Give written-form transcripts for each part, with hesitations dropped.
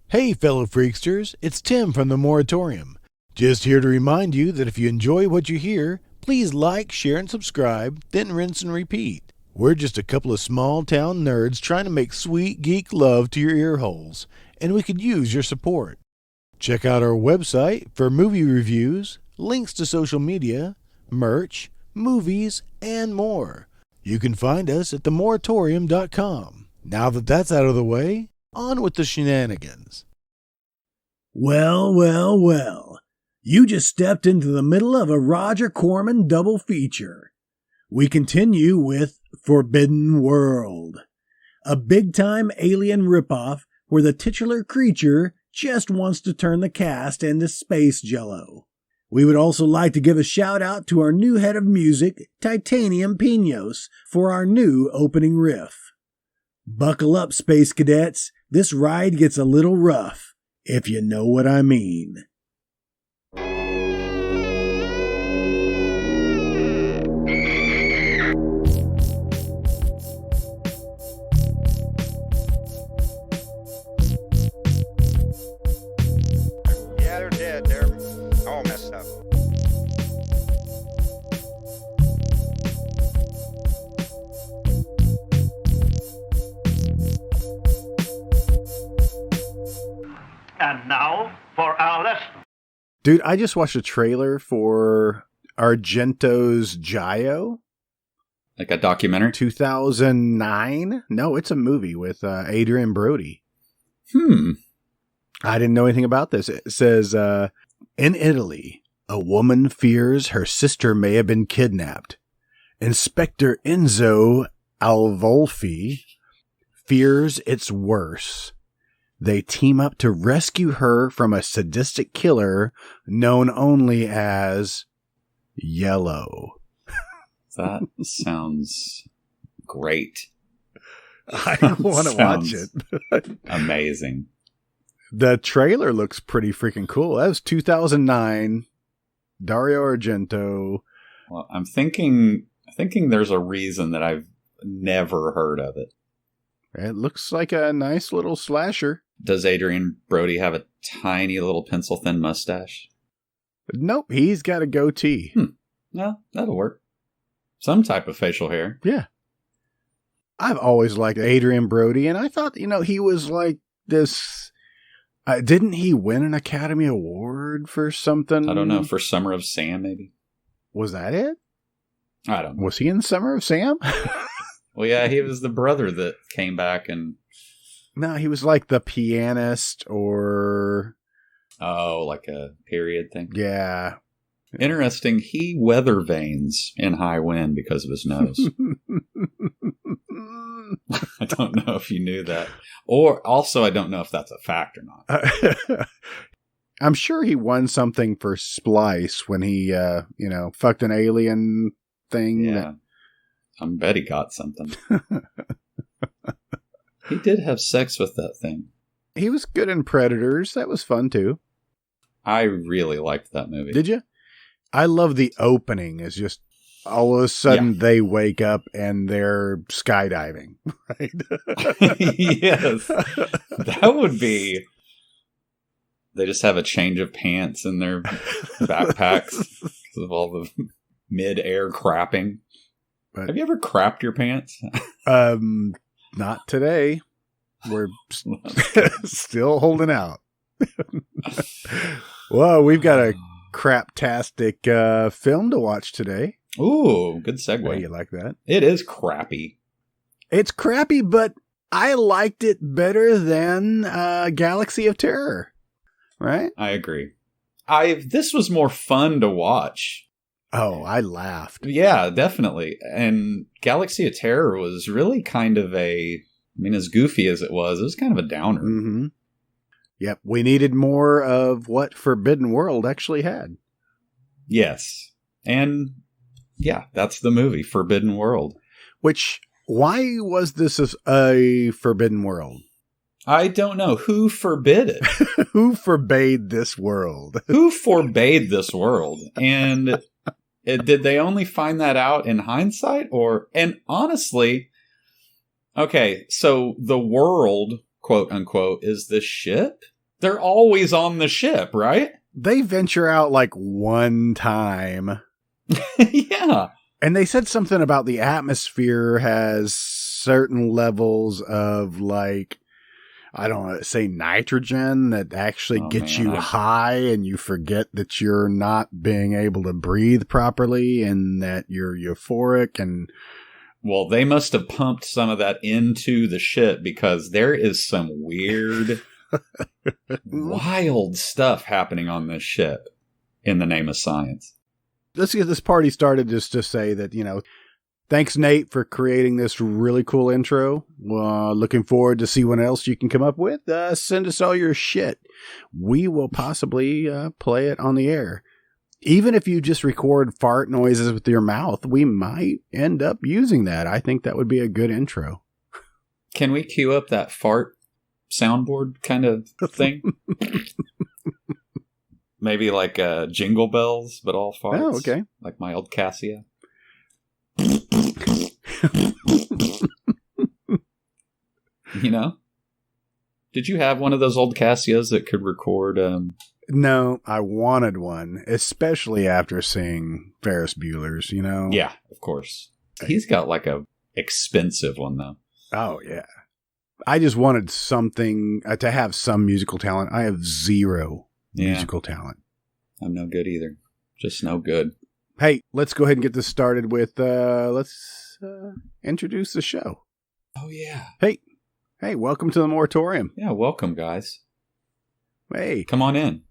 Hey, fellow freaksters, it's Tim from the Moratorium. Just here to remind you that if you enjoy what you hear, please like, share, and subscribe, then rinse and repeat. We're just a couple of small-town nerds trying to make sweet geek love to your ear holes, and we could use your support. Check out our website for movie reviews, links to social media, merch, movies, and more. You can find us at themoratorium.com. Now that that's out of the way, on with the shenanigans. Well. You just stepped into the middle of a Roger Corman double feature. We continue with Forbidden World, a big-time alien ripoff where the titular creature just wants to turn the cast into space jello. We would also like to give a shout-out to our new head of music, Titanium Pinos, for our new opening riff. Buckle up, Space Cadets. This ride gets a little rough, if you know what I mean. Yeah, they're dead. They're all messed up. And now for our lesson. Dude, I just watched a trailer for Argento's Gio. Like a documentary? 2009? No, it's a movie with Adrian Brody. I didn't know anything about this. It says, in Italy, a woman fears her sister may have been kidnapped. Inspector Enzo Alvolfi fears it's worse. They team up to rescue her from a sadistic killer known only as Yellow. That sounds great. I want to watch it. Amazing. The trailer looks pretty freaking cool. That was 2009. Dario Argento. Well, I'm thinking there's a reason that I've never heard of it. It looks like a nice little slasher. Does Adrian Brody have a tiny little pencil-thin mustache? Nope, he's got a goatee. No, that'll work. Some type of facial hair. Yeah. I've always liked Adrian Brody, and I thought, he was like this... didn't he win an Academy Award for something? I don't know, for Summer of Sam, maybe? Was that it? I don't know. Was he in Summer of Sam? Well, yeah, he was the brother that came back and... No, he was like the pianist or... Oh, like a period thing? Yeah. Interesting. He weather vanes in high wind because of his nose. I don't know if you knew that. Or also, I don't know if that's a fact or not. I'm sure he won something for Splice when he, fucked an alien thing. Yeah. I bet he got something. He did have sex with that thing. He was good in Predators. That was fun, too. I really liked that movie. Did you? I love the opening. It's just all of a sudden they wake up and they're skydiving. Right? Yes. That would be... They just have a change of pants in their backpacks because of all the mid-air crapping. But, have you ever crapped your pants? Not today. We're still holding out. Well, we've got a craptastic film to watch today. Ooh, good segue. How you like that? It is crappy. It's crappy, but I liked it better than Galaxy of Terror. Right? I agree. This was more fun to watch. Oh, I laughed. Yeah, definitely. And Galaxy of Terror was really kind of as goofy as it was kind of a downer. Mm-hmm. Yep, we needed more of what Forbidden World actually had. Yes. And yeah, that's the movie, Forbidden World. Which, why was this a Forbidden World? I don't know. Who forbid it? Who forbade this world? Who forbade this world? And did they only find that out in hindsight? And honestly, okay, so the world, quote unquote, is this ship? They're always on the ship, right? They venture out like one time. Yeah. And they said something about the atmosphere has certain levels of like, I don't know, say nitrogen that actually gets you high and you forget that you're not being able to breathe properly and that you're euphoric. And well, they must have pumped some of that into the ship because there is some weird, wild stuff happening on this ship in the name of science. Let's get this party started just to say that, thanks, Nate, for creating this really cool intro. Looking forward to see what else you can come up with. Send us all your shit. We will possibly play it on the air. Even if you just record fart noises with your mouth, we might end up using that. I think that would be a good intro. Can we cue up that fart soundboard kind of thing? Maybe like Jingle Bells, but all farts. Oh, okay. Like my old Cassia. Did you have one of those old Cassias that could record? No, I wanted one, especially after seeing Ferris Bueller's, Yeah, of course. He's got like a expensive one, though. Oh, yeah. I just wanted something to have some musical talent. I have zero musical talent. I'm no good either. Just no good. Hey, let's go ahead and get this started with, let's introduce the show. Oh, yeah. Hey, welcome to the Moratorium. Yeah, welcome, guys. Hey. Come on in.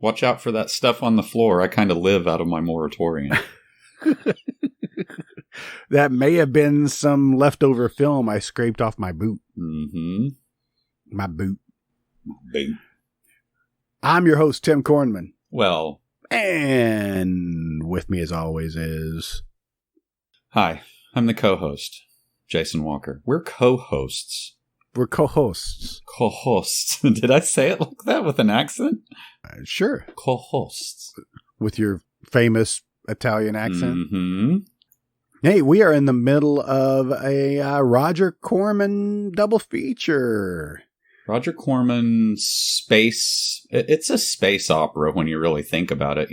Watch out for that stuff on the floor. I kind of live out of my moratorium. That may have been some leftover film I scraped off my boot. Mm-hmm. My boot. Boot. I'm your host, Tim Corman. Well. And with me, as always, is... Hi, I'm the co-host, Jason Walker. We're co-hosts. We're co-hosts. Co-hosts. Did I say it like that with an accent? Sure. Co-hosts. With your famous Italian accent? Mm-hmm. Hey, we are in the middle of a Roger Corman double feature. Roger Corman space. It's a space opera when you really think about it,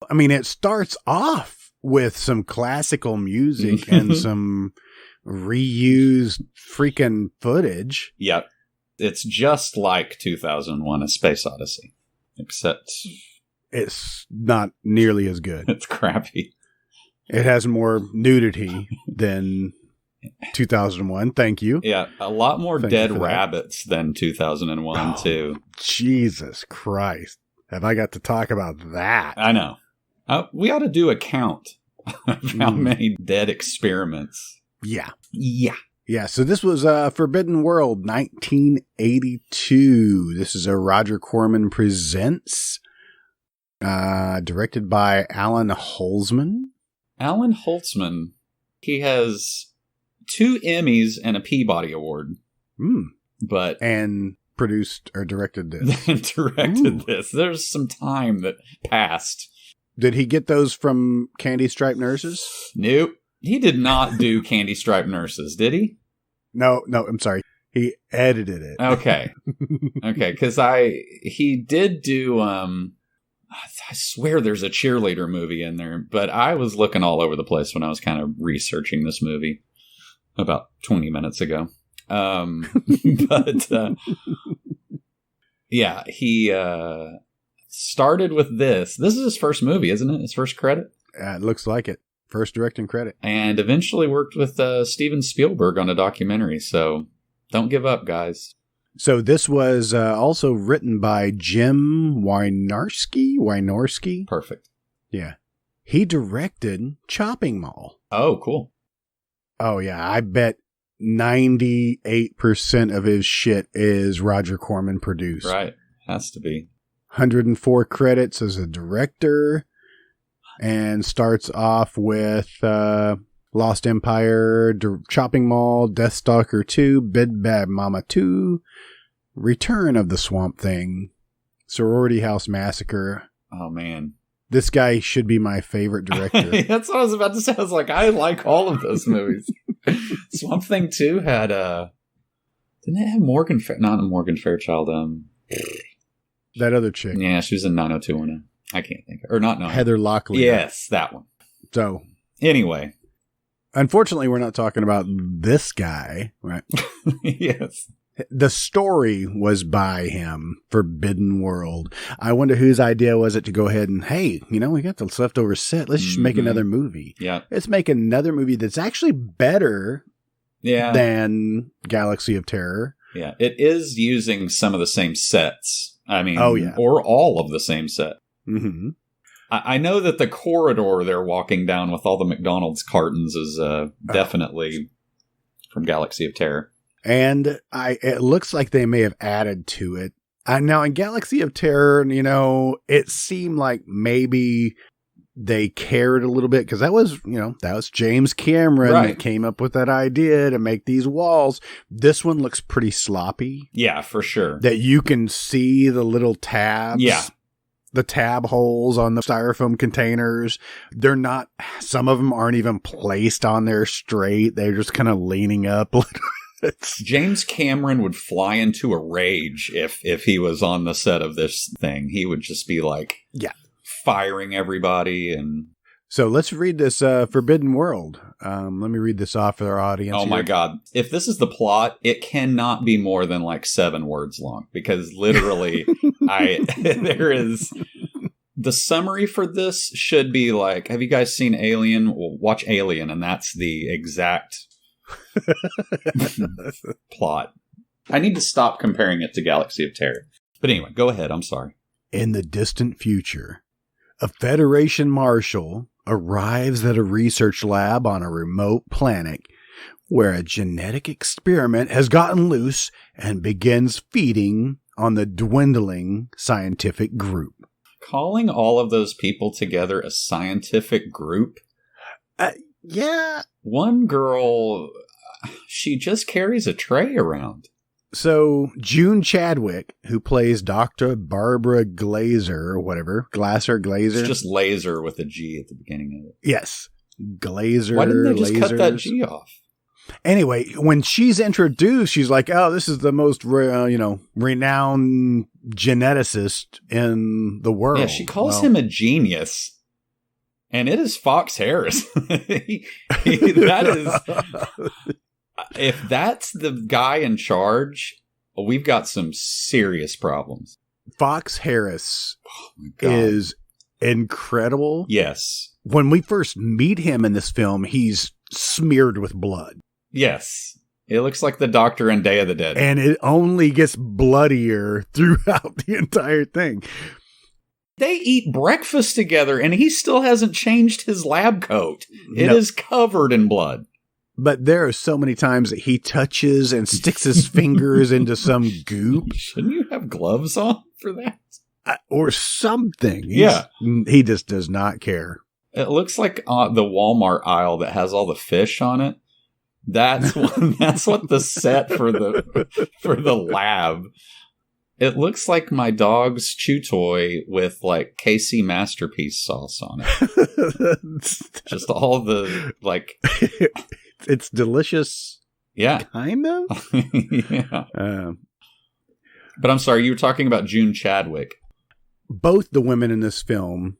I mean, it starts off with some classical music and some reused freaking footage. Yep. It's just like 2001: A Space Odyssey, except it's not nearly as good. It's crappy. It has more nudity than 2001. Thank you. Yeah, a lot more dead rabbits than 2001, too. Jesus Christ. Have I got to talk about that? I know. We ought to do a count of how many dead experiments. Yeah. Yeah, so this was Forbidden World, 1982. This is a Roger Corman Presents, directed by Alan Holtzman. Alan Holtzman, he has 2 Emmys and a Peabody Award. And produced or directed this. This. There's some time that passed. Did he get those from Candy Stripe Nurses? Nope. He did not do Candy Stripe Nurses, did he? No, I'm sorry. He edited it. Okay. Because he did do, I swear there's a cheerleader movie in there, but I was looking all over the place when I was kind of researching this movie about 20 minutes ago. Yeah, he started with this. This is his first movie, isn't it? His first credit? It looks like it. First directing credit. And eventually worked with Steven Spielberg on a documentary. So don't give up, guys. So this was also written by Jim Wynorski. Perfect. Yeah. He directed Chopping Mall. Oh, cool. Oh, yeah. I bet 98% of his shit is Roger Corman produced. Right. Has to be. 104 credits as a director. And starts off with Lost Empire, Chopping Mall, Deathstalker 2, Big Bad Mama 2, Return of the Swamp Thing, Sorority House Massacre. Oh, man. This guy should be my favorite director. That's what I was about to say. I was like, I like all of those movies. Swamp Thing 2 had Didn't it have Morgan? Not Morgan Fairchild. That other chick. Yeah, she was in 90210. I can't think of, or not. No, Heather Locklear. Yes, that one. So anyway, unfortunately, we're not talking about this guy, right? Yes. The story was by him, Forbidden World. I wonder whose idea was it to go ahead and, hey, we got this leftover set. Let's just make another movie. Yeah. Let's make another movie that's actually better than Galaxy of Terror. Yeah. It is using some of the same sets. I mean, yeah. Or all of the same set. Mm-hmm. I know that the corridor they're walking down with all the McDonald's cartons is definitely from Galaxy of Terror. And it looks like they may have added to it. Now, in Galaxy of Terror, it seemed like maybe they cared a little bit because that was James Cameron that came up with that idea to make these walls. This one looks pretty sloppy. Yeah, for sure. That you can see the little tabs. Yeah. The tab holes on the styrofoam containers. They're not, some of them aren't even placed on there straight. They're just kind of leaning up. James Cameron would fly into a rage if he was on the set of this thing. He would just be like, firing everybody. And so let's read this Forbidden World. Let me read this off for our audience. Oh my God. If this is the plot, it cannot be more than like 7 words long because literally there is the summary for this should be like, have you guys seen Alien? Well, watch Alien. And that's the exact plot. I need to stop comparing it to Galaxy of Terror. But anyway, go ahead. I'm sorry. In the distant future, a Federation marshal arrives at a research lab on a remote planet where a genetic experiment has gotten loose and begins feeding on the dwindling scientific group. Calling all of those people together a scientific group? Yeah. One girl, she just carries a tray around. So June Chadwick, who plays Dr. Barbara Glazer or whatever, Glazer. It's just laser with a G at the beginning of it. Yes. Glazer. Why didn't they just cut that lasers. G off? Anyway, when she's introduced, she's like, oh, this is the most, renowned geneticist in the world. Yeah, she calls him a genius. And it is Fox Harris. That is... If that's the guy in charge, we've got some serious problems. Fox Harris is incredible. Yes. When we first meet him in this film, he's smeared with blood. Yes. It looks like the Doctor in Day of the Dead. And it only gets bloodier throughout the entire thing. They eat breakfast together, and he still hasn't changed his lab coat. It is covered in blood. But there are so many times that he touches and sticks his fingers into some goop. Shouldn't you have gloves on for that? Or something. Yeah. He just does not care. It looks like the Walmart aisle that has all the fish on it. That's what the set for the lab. It looks like my dog's chew toy with like KC Masterpiece sauce on it. Just all the like... It's delicious. Yeah. Kind of. Yeah. But I'm sorry, you were talking about June Chadwick. Both the women in this film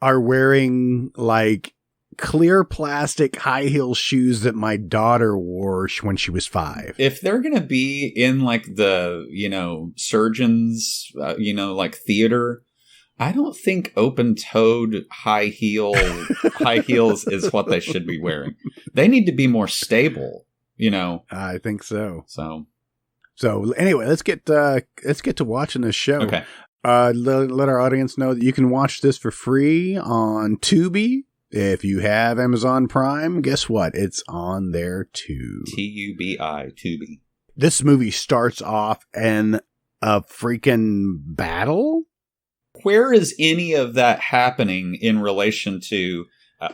are wearing like clear plastic high heel shoes that my daughter wore when she was 5. If they're going to be in like the, surgeons, like theater, I don't think open-toed high heels is what they should be wearing. They need to be more stable, I think so. So anyway, let's get to watching this show. Okay. Let our audience know that you can watch this for free on Tubi. If you have Amazon Prime, guess what? It's on there too. TUBI, Tubi. This movie starts off in a freaking battle. Where is any of that happening in relation to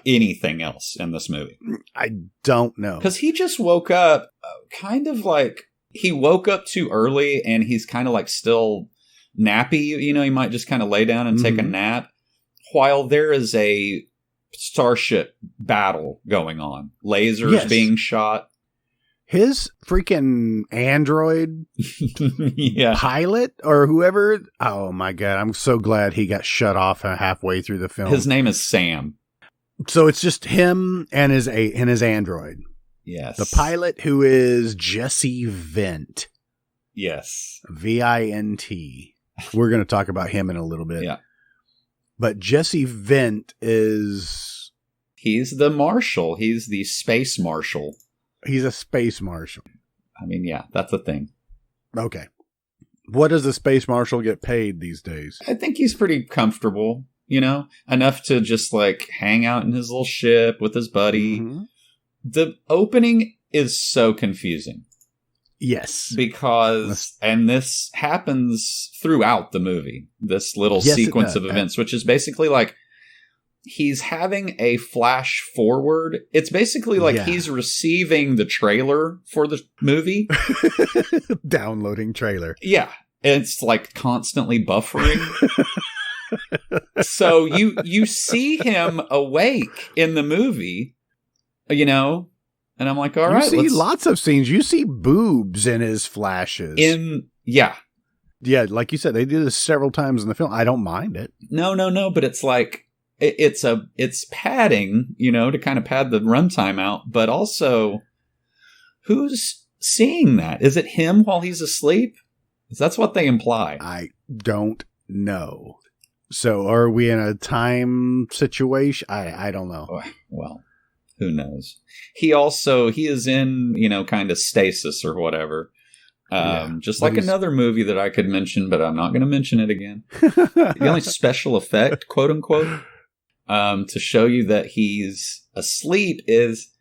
anything else in this movie? I don't know. Because he just woke up kind of like, he woke up too early and he's kind of like still nappy. He might just kind of lay down and take a nap while there is a starship battle going on. Lasers being shot. His freaking android Yeah. pilot or whoever. Oh my God. I'm so glad he got shut off halfway through the film. His name is Sam. So it's just him and his android. Yes. The pilot, who is Jesse Vint. Yes. Vint. We're going to talk about him in a little bit. Yeah. But Jesse Vint is... He's the marshal. He's the space marshal. He's a space marshal. I mean, yeah, that's a thing. Okay. What does a space marshal get paid these days? I think he's pretty comfortable, you know, enough to just like hang out in his little ship with his buddy. Mm-hmm. The opening is so confusing. Yes. Because, and this happens throughout the movie, this little sequence of events, which is basically like, he's having a flash forward. It's basically like he's receiving the trailer for the movie. Downloading trailer. Yeah. It's like constantly buffering. So you see him awake in the movie, you know, and I'm like, all right. You see lots of scenes. You see boobs in his flashes. Yeah, like you said, they do this several times in the film. I don't mind it. No, but it's like, it's padding, you know, to kind of pad the runtime out, but also who's seeing that? Is it him while he's asleep? Because that's what they imply. I don't know. So are we in a time situation? I don't know. Well, who knows? He is in, you know, kind of stasis or whatever. Just like another movie that I could mention, but I'm not going to mention it again. The only special effect, quote unquote, to show you that he's asleep is,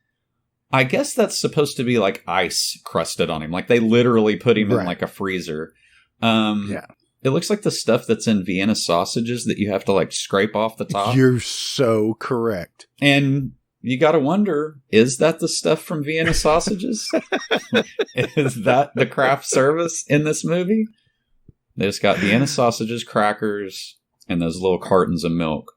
I guess that's supposed to be like ice crusted on him. Like they literally put him in like a freezer. It looks like the stuff that's in Vienna sausages that you have to like scrape off the top. You're so correct. And you got to wonder, is that the stuff from Vienna sausages? Is that the craft service in this movie? They just got Vienna sausages, crackers, and those little cartons of milk.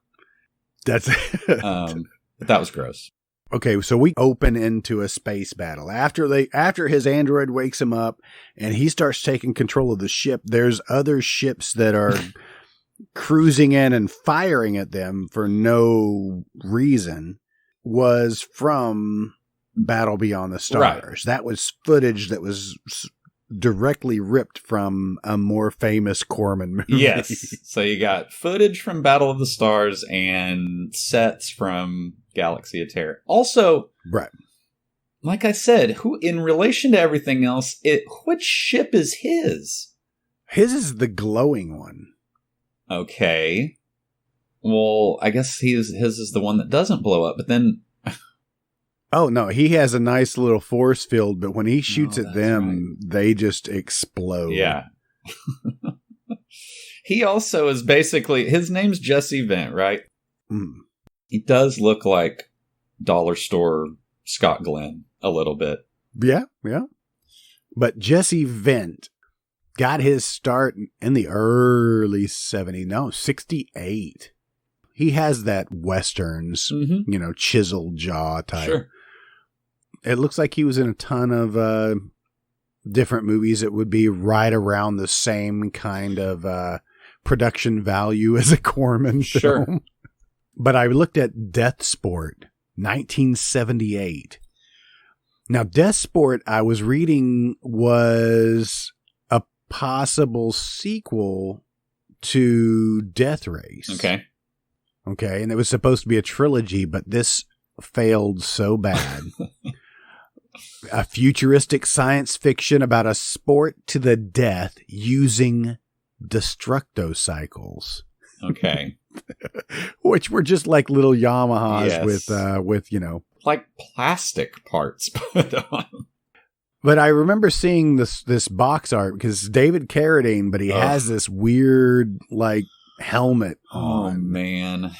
That's that was gross. Okay, so we open into a space battle. After his android wakes him up and he starts taking control of the ship, there's other ships that are cruising in and firing at them for no reason. Was from Battle Beyond the Stars. Right. That was footage that was directly ripped from a more famous Corman movie. Yes. So you got footage from Battle of the Stars and sets from Galaxy of Terror. Also, right. Like I said, who in relation to everything else, which ship is his? His is the glowing one. Okay. Well, I guess his is the one that doesn't blow up, but then... Oh, no, he has a nice little force field, but when he shoots at them, they just explode. Yeah. He also is basically... His name's Jesse Vint, right? Mm. He does look like dollar store Scott Glenn a little bit. Yeah. But Jesse Vint got his start in the early 70s. No, 68. He has that Westerns, you know, chiseled jaw type. Sure. It looks like he was in a ton of different movies that would be right around the same kind of production value as a Corman film. Sure. But I looked at Death Sport, 1978. Now, Death Sport, I was reading, was a possible sequel to Death Race. Okay, and it was supposed to be a trilogy, but this failed so bad. A futuristic science fiction about a sport to the death using destructocycles. Okay. Which were just like little Yamahas with, you know. Like plastic parts put on. But I remember seeing this box art because David Carradine, but he has this weird, like, helmet on. Oh, man.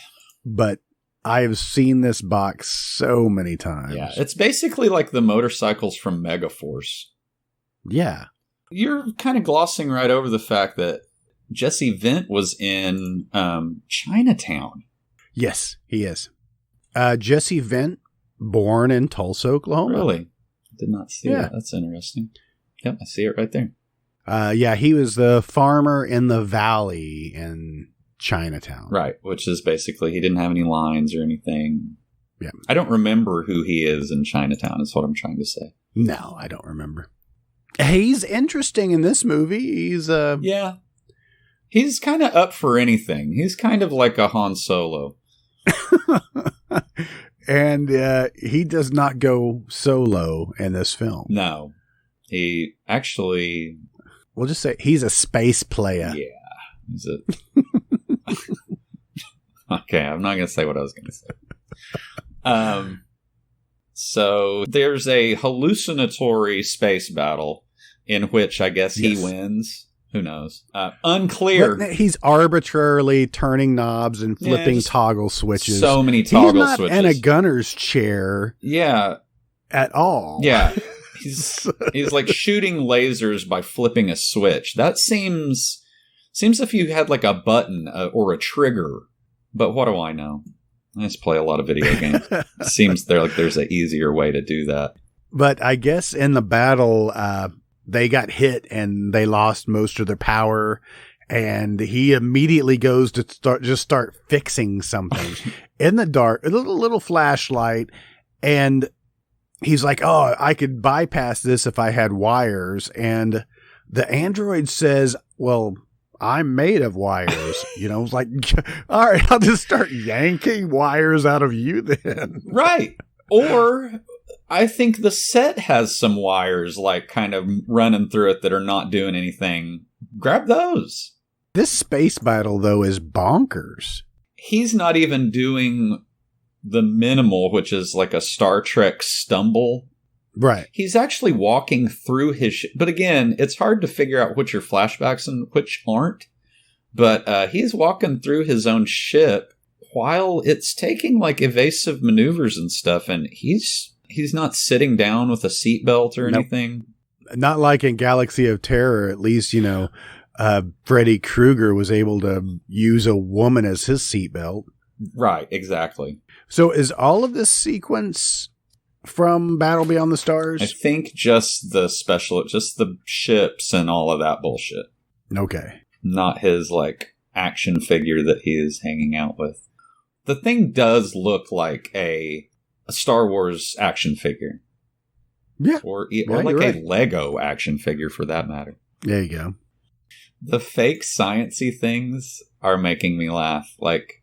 But I've seen this box so many times. Yeah, it's basically like the motorcycles from Megaforce. Yeah. You're kind of glossing right over the fact that Jesse Vint was in Chinatown. Yes, he is. Jesse Vint, born in Tulsa, Oklahoma. Really? Did not see that. That's interesting. Yep, I see it right there. Yeah, he was the farmer in the valley in Chinatown. Right, which is basically he didn't have any lines or anything. Yeah. I don't remember who he is in Chinatown, is what I'm trying to say. No, I don't remember. He's interesting in this movie. He's Yeah. He's kind of up for anything. He's kind of like a Han Solo. And he does not go solo in this film. No. He actually... We'll just say he's a space player. Yeah. He's a... Okay, I'm not going to say what I was going to say. So there's a hallucinatory space battle in which I guess he wins. Who knows? Unclear. But he's arbitrarily turning knobs and flipping just toggle switches. So many toggle switches. He's not in a gunner's chair. Yeah. At all. Yeah. He's like shooting lasers by flipping a switch. That seems if you had like a button or a trigger. But what do I know? I just play a lot of video games. Seems there's an easier way to do that. But I guess in the battle, they got hit and they lost most of their power. And he immediately goes to start fixing something in the dark, a little flashlight. And he's like, oh, I could bypass this if I had wires. And the android says, well, I'm made of wires. It's like, all right, I'll just start yanking wires out of you then. Right. Or I think the set has some wires like kind of running through it that are not doing anything. Grab those. This space battle, though, is bonkers. He's not even doing the minimal, which is like a Star Trek stumble. Right. He's actually walking through his but again, it's hard to figure out which are flashbacks and which aren't. But he's walking through his own ship while it's taking like evasive maneuvers and stuff. And he's not sitting down with a seatbelt or anything. Not like in Galaxy of Terror, at least, Freddy Krueger was able to use a woman as his seatbelt. Right, exactly. So is all of this sequence from Battle Beyond the Stars? I think just the ships and all of that bullshit. Okay. Not his, like, action figure that he is hanging out with. The thing does look like a Star Wars action figure. Yeah. Or like a right. Lego action figure, for that matter. There you go. The fake science-y things are making me laugh. Like,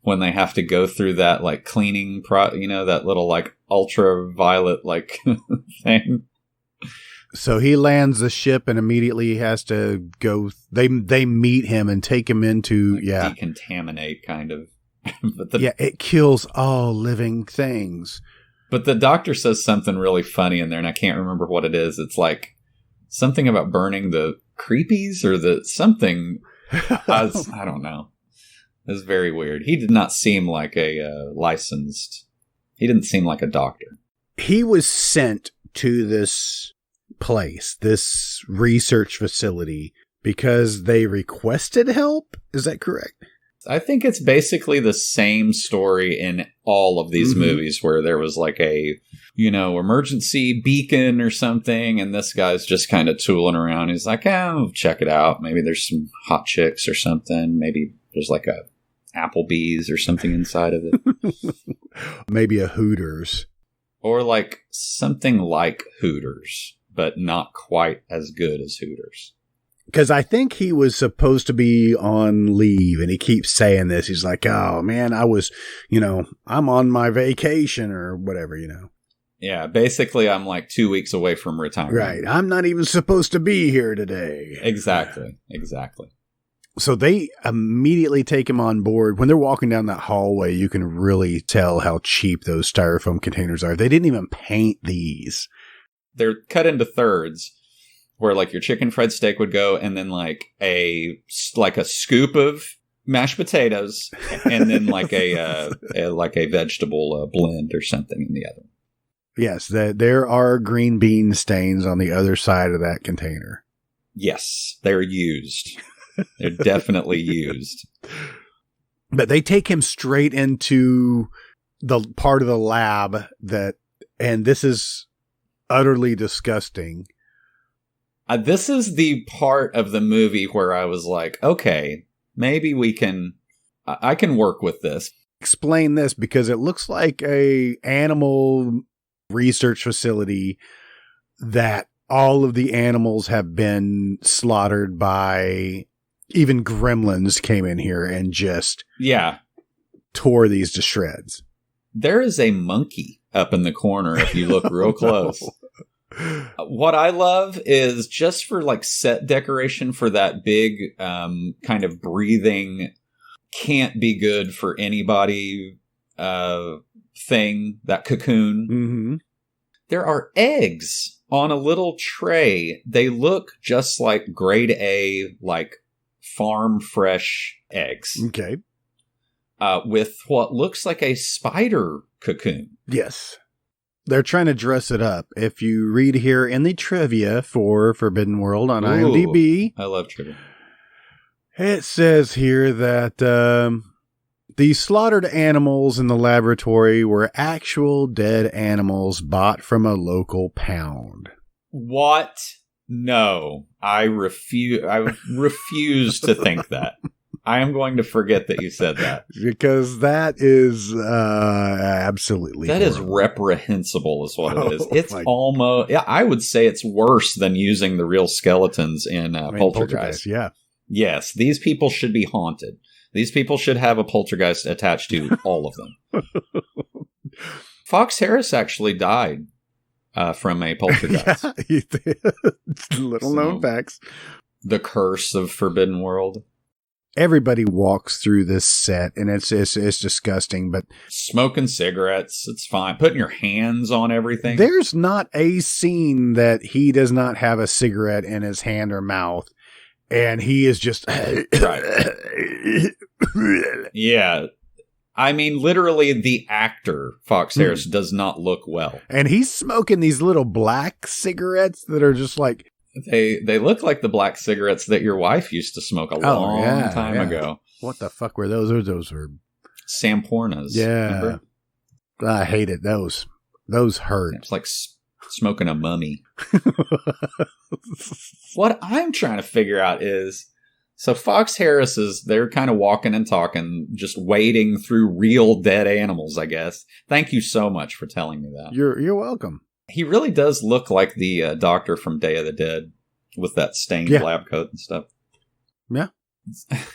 when they have to go through that, like, cleaning, that little, like, ultraviolet, like, thing. So he lands the ship and immediately has to go. They meet him and take him into, like decontaminate, kind of. But it kills all living things. But the doctor says something really funny in there, and I can't remember what it is. It's like something about burning the creepies or something. I don't know. It was very weird. He did not seem like a licensed. He didn't seem like a doctor. He was sent to this place, this research facility, because they requested help. Is that correct? I think it's basically the same story in all of these movies where there was like a, emergency beacon or something. And this guy's just kind of tooling around. He's like, check it out. Maybe there's some hot chicks or something. Maybe there's like a Applebee's or something inside of it. Maybe a Hooters. Or like something like Hooters, but not quite as good as Hooters. Because I think he was supposed to be on leave, and he keeps saying this. He's like, oh, man, I was, I'm on my vacation or whatever, Yeah, basically, I'm like 2 weeks away from retirement. Right. I'm not even supposed to be here today. Exactly. So they immediately take him on board. When they're walking down that hallway, you can really tell how cheap those styrofoam containers are. They didn't even paint these. They're cut into thirds where like your chicken fried steak would go, and then like a scoop of mashed potatoes, and then like a vegetable blend or something in the other. Yes, there are green bean stains on the other side of that container. Yes, they're used. They're definitely used. But they take him straight into the part of the lab and this is utterly disgusting. This is the part of the movie where I was like, okay, maybe I can work with this. Explain this, because it looks like a animal research facility that all of the animals have been slaughtered by, even gremlins came in here and just tore these to shreds. There is a monkey up in the corner if you look real close. What I love is, just for like set decoration for that big kind of breathing, can't be good for anybody thing, that cocoon. Mm-hmm. There are eggs on a little tray. They look just like grade A, like farm fresh eggs. Okay. With what looks like a spider cocoon. Yes. They're trying to dress it up. If you read here in the trivia for Forbidden World on IMDb. I love trivia. It says here that the slaughtered animals in the laboratory were actual dead animals bought from a local pound. What? No. I refuse to think that. I am going to forget that you said that. Because that is absolutely That horrible. is reprehensible is what it is. It's almost, I would say it's worse than using the real skeletons in Poltergeist. Yeah. Yes, these people should be haunted. These people should have a poltergeist attached to all of them. Fox Harris actually died from a poltergeist. Yeah, little known facts. The curse of Forbidden World. Everybody walks through this set, and it's disgusting, but smoking cigarettes, it's fine. Putting your hands on everything. There's not a scene that he does not have a cigarette in his hand or mouth, and he is just right. Yeah. I mean, literally, the actor, Fox Harris, does not look well. And he's smoking these little black cigarettes that are just like... They look like the black cigarettes that your wife used to smoke a long time ago. What the fuck were those? Those were Sampornas. Yeah. Remember? I hated those. Those hurt. It's like smoking a mummy. What I'm trying to figure out is, so Fox Harris they're kind of walking and talking, just wading through real dead animals, I guess. Thank you so much for telling me that. You're welcome. He really does look like the doctor from Day of the Dead with that stained lab coat and stuff. Yeah.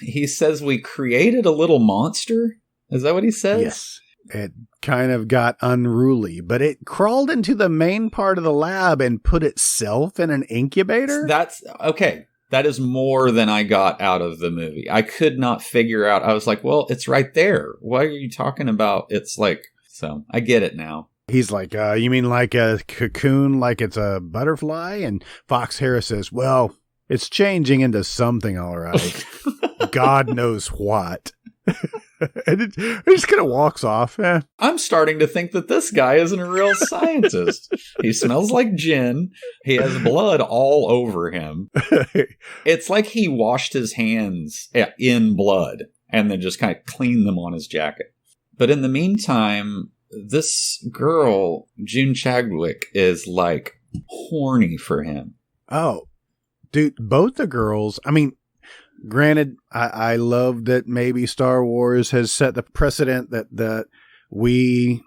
He says we created a little monster. Is that what he says? Yes. It kind of got unruly, but it crawled into the main part of the lab and put itself in an incubator. That's okay. That is more than I got out of the movie. I could not figure out. I was like, well, it's right there. What are you talking about? It's like, so I get it now. He's like, you mean like a cocoon, like it's a butterfly? And Fox Harris says, well, it's changing into something, all right. God knows what. And it just kind of walks off. I'm starting to think that this guy isn't a real scientist. He smells like gin. He has blood all over him. It's like he washed his hands in blood and then just kind of cleaned them on his jacket. But in the meantime, this girl, June Chadwick, is like horny for him. Oh, dude, both the girls, I mean, granted, I love that maybe Star Wars has set the precedent that we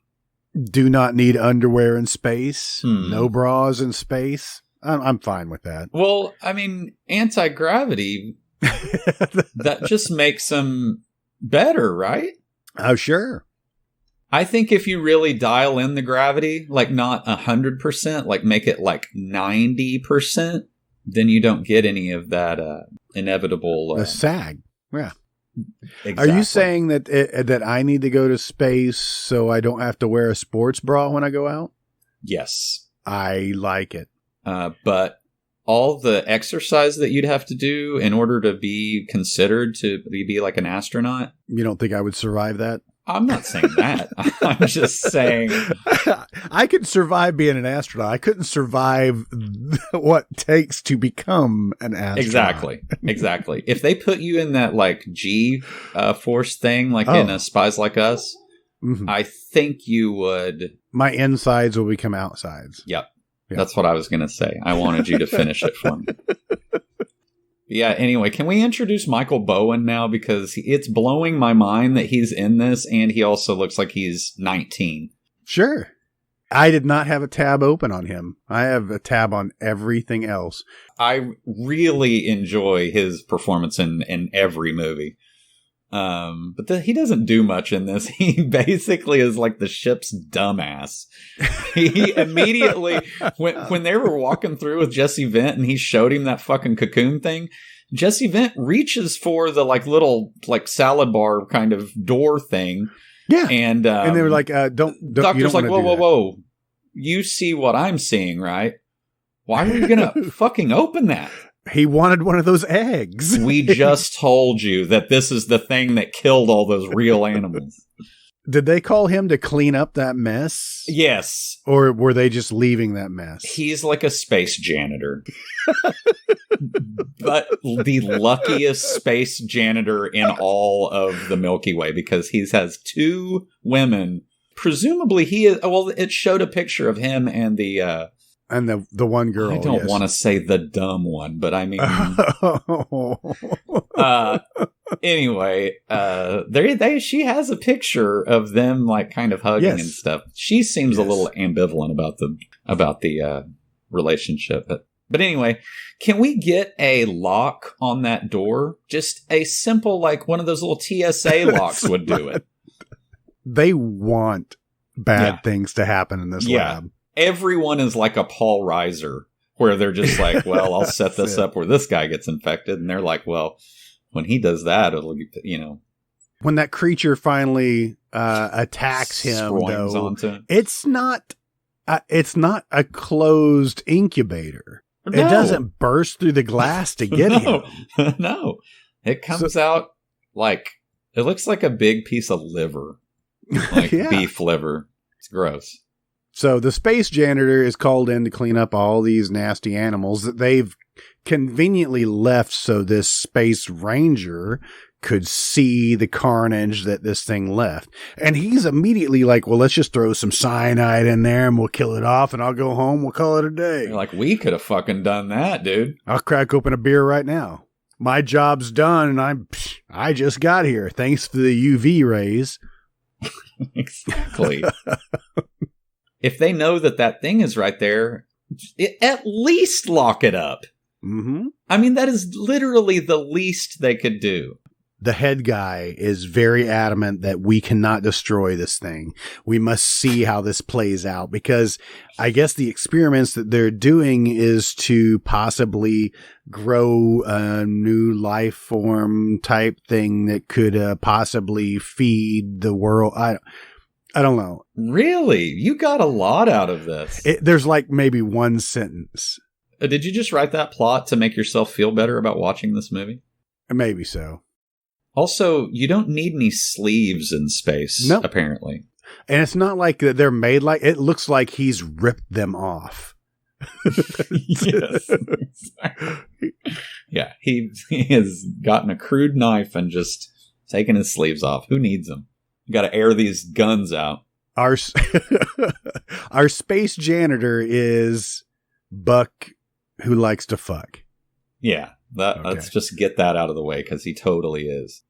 do not need underwear in space, no bras in space. I'm fine with that. Well, I mean, anti-gravity, that just makes them better, right? Oh, sure. I think if you really dial in the gravity, like not 100%, like make it like 90%, then you don't get any of that inevitable the sag. Yeah. Exactly. Are you saying that that I need to go to space so I don't have to wear a sports bra when I go out? Yes. I like it. But all the exercise that you'd have to do in order to be considered to be like an astronaut. You don't think I would survive that? I'm not saying that. I'm just saying I could survive being an astronaut. I couldn't survive what it takes to become an astronaut. Exactly. If they put you in that like G force thing, like in a Spies Like Us, I think you would. My insides will become outsides. Yep. Yeah. That's what I was going to say. I wanted you to finish it for me. Yeah, anyway, can we introduce Michael Bowen now? Because it's blowing my mind that he's in this, and he also looks like he's 19. Sure. I did not have a tab open on him. I have a tab on everything else. I really enjoy his performance in every movie. But he doesn't do much in this. He basically is like the ship's dumbass. He immediately, when they were walking through with Jesse Vent and he showed him that fucking cocoon thing, Jesse Vent reaches for the like little like salad bar kind of door thing. Yeah. And they were like, don't doctor's like, whoa. You see what I'm seeing, right? Why are you going to fucking open that? He wanted one of those eggs. We just told you that this is the thing that killed all those real animals. Did they call him to clean up that mess? Yes. Or were they just leaving that mess? He's like a space janitor. But the luckiest space janitor in all of the Milky Way, because he has two women. Presumably he is, well, it showed a picture of him and the one girl. I don't want to say the dumb one, but I mean, anyway, she has a picture of them like kind of hugging and stuff. She seems a little ambivalent about the relationship, but anyway, can we get a lock on that door? Just a simple, like one of those little TSA locks would do it. They want bad things to happen in this lab. Everyone is like a Paul Reiser, where they're just like, well, I'll set this up where this guy gets infected. And they're like, well, when he does that, it'll, When that creature finally attacks him, though, it's not a closed incubator. No. It doesn't burst through the glass to get him. No. It comes out like, it looks like a big piece of liver. Like beef liver. It's gross. So the space janitor is called in to clean up all these nasty animals that they've conveniently left so this space ranger could see the carnage that this thing left. And he's immediately like, well, let's just throw some cyanide in there and we'll kill it off and I'll go home. We'll call it a day. You're like, we could have fucking done that, dude. I'll crack open a beer right now. My job's done and I just got here. Thanks to the UV rays. Exactly. If they know that thing is right there, at least lock it up. Mm-hmm. I mean, that is literally the least they could do. The head guy is very adamant that we cannot destroy this thing. We must see how this plays out, because I guess the experiments that they're doing is to possibly grow a new life form type thing that could possibly feed the world. I don't know. Really? You got a lot out of this. There's like maybe one sentence. Did you just write that plot to make yourself feel better about watching this movie? Maybe so. Also, you don't need any sleeves in space, apparently. And it's not like they're made like, it looks like he's ripped them off. Yes. Yeah, he has gotten a crude knife and just taken his sleeves off. Who needs them? You got to air these guns out. Our space janitor is Buck, who likes to fuck. Yeah, let's just get that out of the way, because he totally is.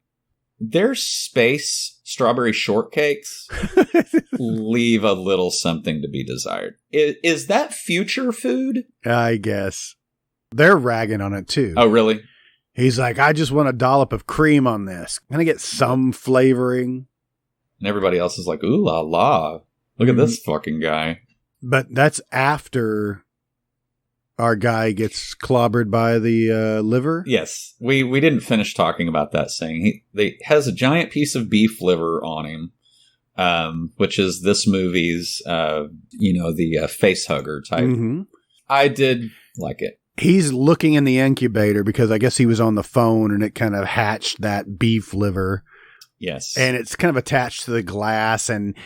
Their space strawberry shortcakes leave a little something to be desired. Is that future food? I guess. They're ragging on it, too. Oh, really? He's like, I just want a dollop of cream on this. Can I get some flavoring? And everybody else is like, ooh la la. Look at this fucking guy. But that's after our guy gets clobbered by the liver? Yes. We didn't finish talking about that saying. He has a giant piece of beef liver on him, which is this movie's, the face hugger type. Mm-hmm. I did like it. He's looking in the incubator because I guess he was on the phone and it kind of hatched that beef liver. Yes. And it's kind of attached to the glass, and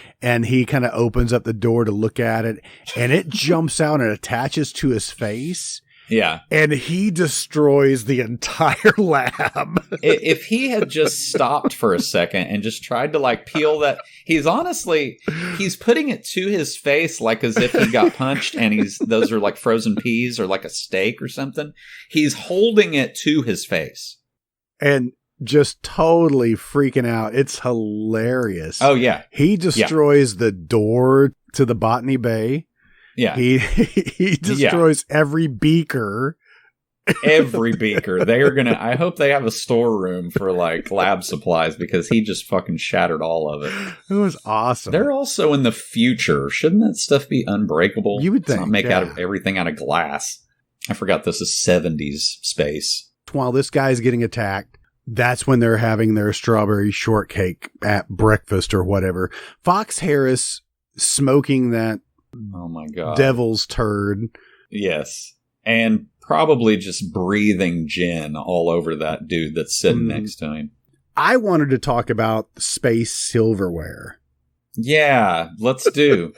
he kind of opens up the door to look at it, and it jumps out and attaches to his face. Yeah. And he destroys the entire lab. If he had just stopped for a second and just tried to like peel that, he's putting it to his face like as if he got punched and those are like frozen peas or like a steak or something. He's holding it to his face. And just totally freaking out. It's hilarious. Oh, yeah. He destroys the door to the Botany Bay. Yeah. He destroys every beaker. Every beaker. I hope they have a storeroom for like lab supplies because he just fucking shattered all of it. It was awesome. They're also in the future. Shouldn't that stuff be unbreakable? You would think. Not make everything out of glass. I forgot this is 70s space. While this guy's getting attacked, that's when they're having their strawberry shortcake at breakfast or whatever. Fox Harris smoking that Oh my God. devil's turd. Yes. And probably just breathing gin all over that dude that's sitting next to him. I wanted to talk about space silverware. Yeah, let's do.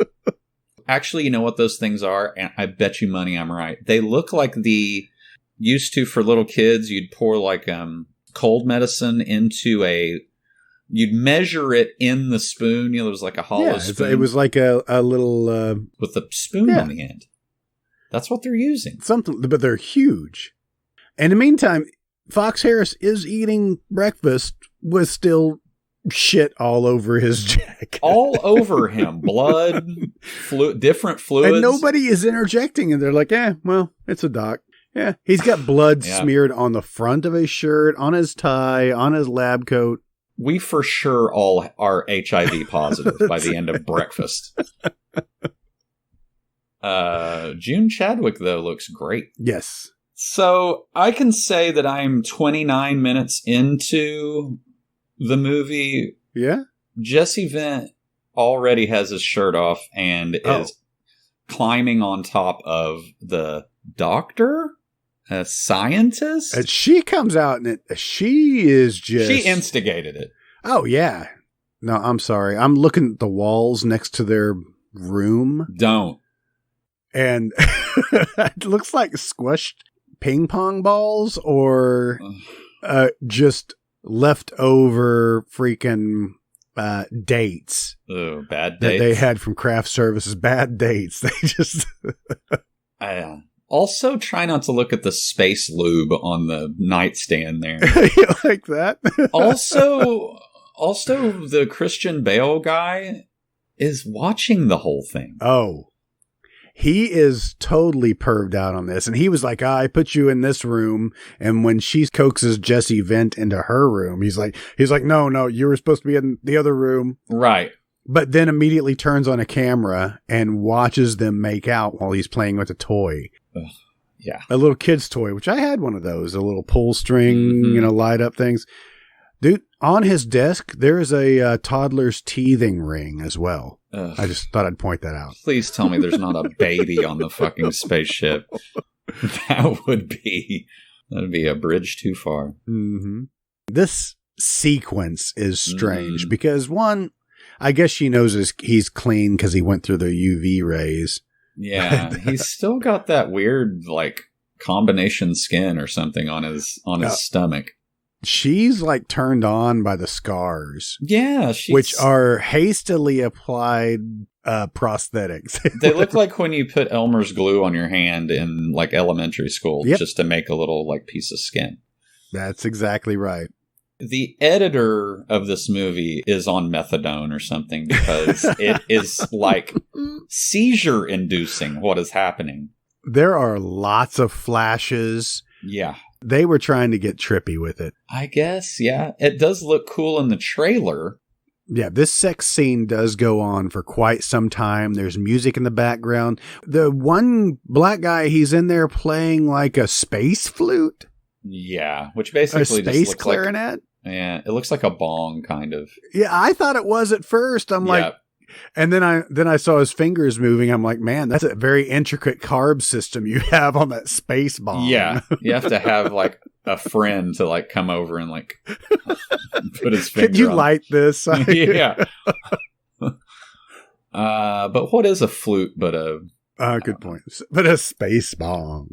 Actually, you know what those things are? And I bet you money I'm right. They look like used to for little kids, you'd pour like cold medicine into you'd measure it in the spoon. There was like a hollow spoon. It was like a little... with a spoon on the end. That's what they're using. Something, but they're huge. And in the meantime, Fox Harris is eating breakfast with still shit all over his jacket. All over him. Blood, different fluids. And nobody is interjecting. And they're like, well, it's a doc. Yeah, he's got blood smeared on the front of his shirt, on his tie, on his lab coat. We for sure all are HIV positive by the end of breakfast. June Chadwick, though, looks great. Yes. So I can say that I'm 29 minutes into the movie. Yeah. Jesse Vint already has his shirt off and is climbing on top of the doctor, a scientist. And she comes out and she is just... She instigated it. Oh, yeah. No, I'm sorry. I'm looking at the walls next to their room. Don't. And it looks like squished ping pong balls or just leftover freaking dates. Oh, bad dates. That they had from craft services. Bad dates. They just... Also, try not to look at the space lube on the nightstand there. You like that? Also, the Christian Bale guy is watching the whole thing. Oh. He is totally perved out on this. And he was like, I put you in this room. And when she coaxes Jesse Vint into her room, he's like, no, you were supposed to be in the other room. Right. But then immediately turns on a camera and watches them make out while he's playing with a toy. Ugh, yeah. A little kid's toy, which I had one of those, a little pull string, light up things. Dude, on his desk, there is a toddler's teething ring as well. Ugh. I just thought I'd point that out. Please tell me there's not a baby on the fucking spaceship. That'd be a bridge too far. Mm-hmm. This sequence is strange because one, I guess she knows he's clean because he went through the UV rays. Yeah, he's still got that weird like combination skin or something on his stomach. She's like turned on by the scars. Yeah, which are hastily applied prosthetics. They look like when you put Elmer's glue on your hand in like elementary school just to make a little like piece of skin. That's exactly right. The editor of this movie is on methadone or something because it is like seizure inducing what is happening. There are lots of flashes. Yeah. They were trying to get trippy with it. I guess, yeah. It does look cool in the trailer. Yeah, this sex scene does go on for quite some time. There's music in the background. The one black guy, he's in there playing like a space flute. Yeah, which basically a space just looks clarinet. Yeah, it looks like a bong, kind of. Yeah, I thought it was at first. I'm like, and then I saw his fingers moving. I'm like, man, that's a very intricate carb system you have on that space bong. Yeah, you have to have like a friend to like come over and like put his finger. Could you on. light this? Yeah. But what is a flute but a... good point. But a space bong.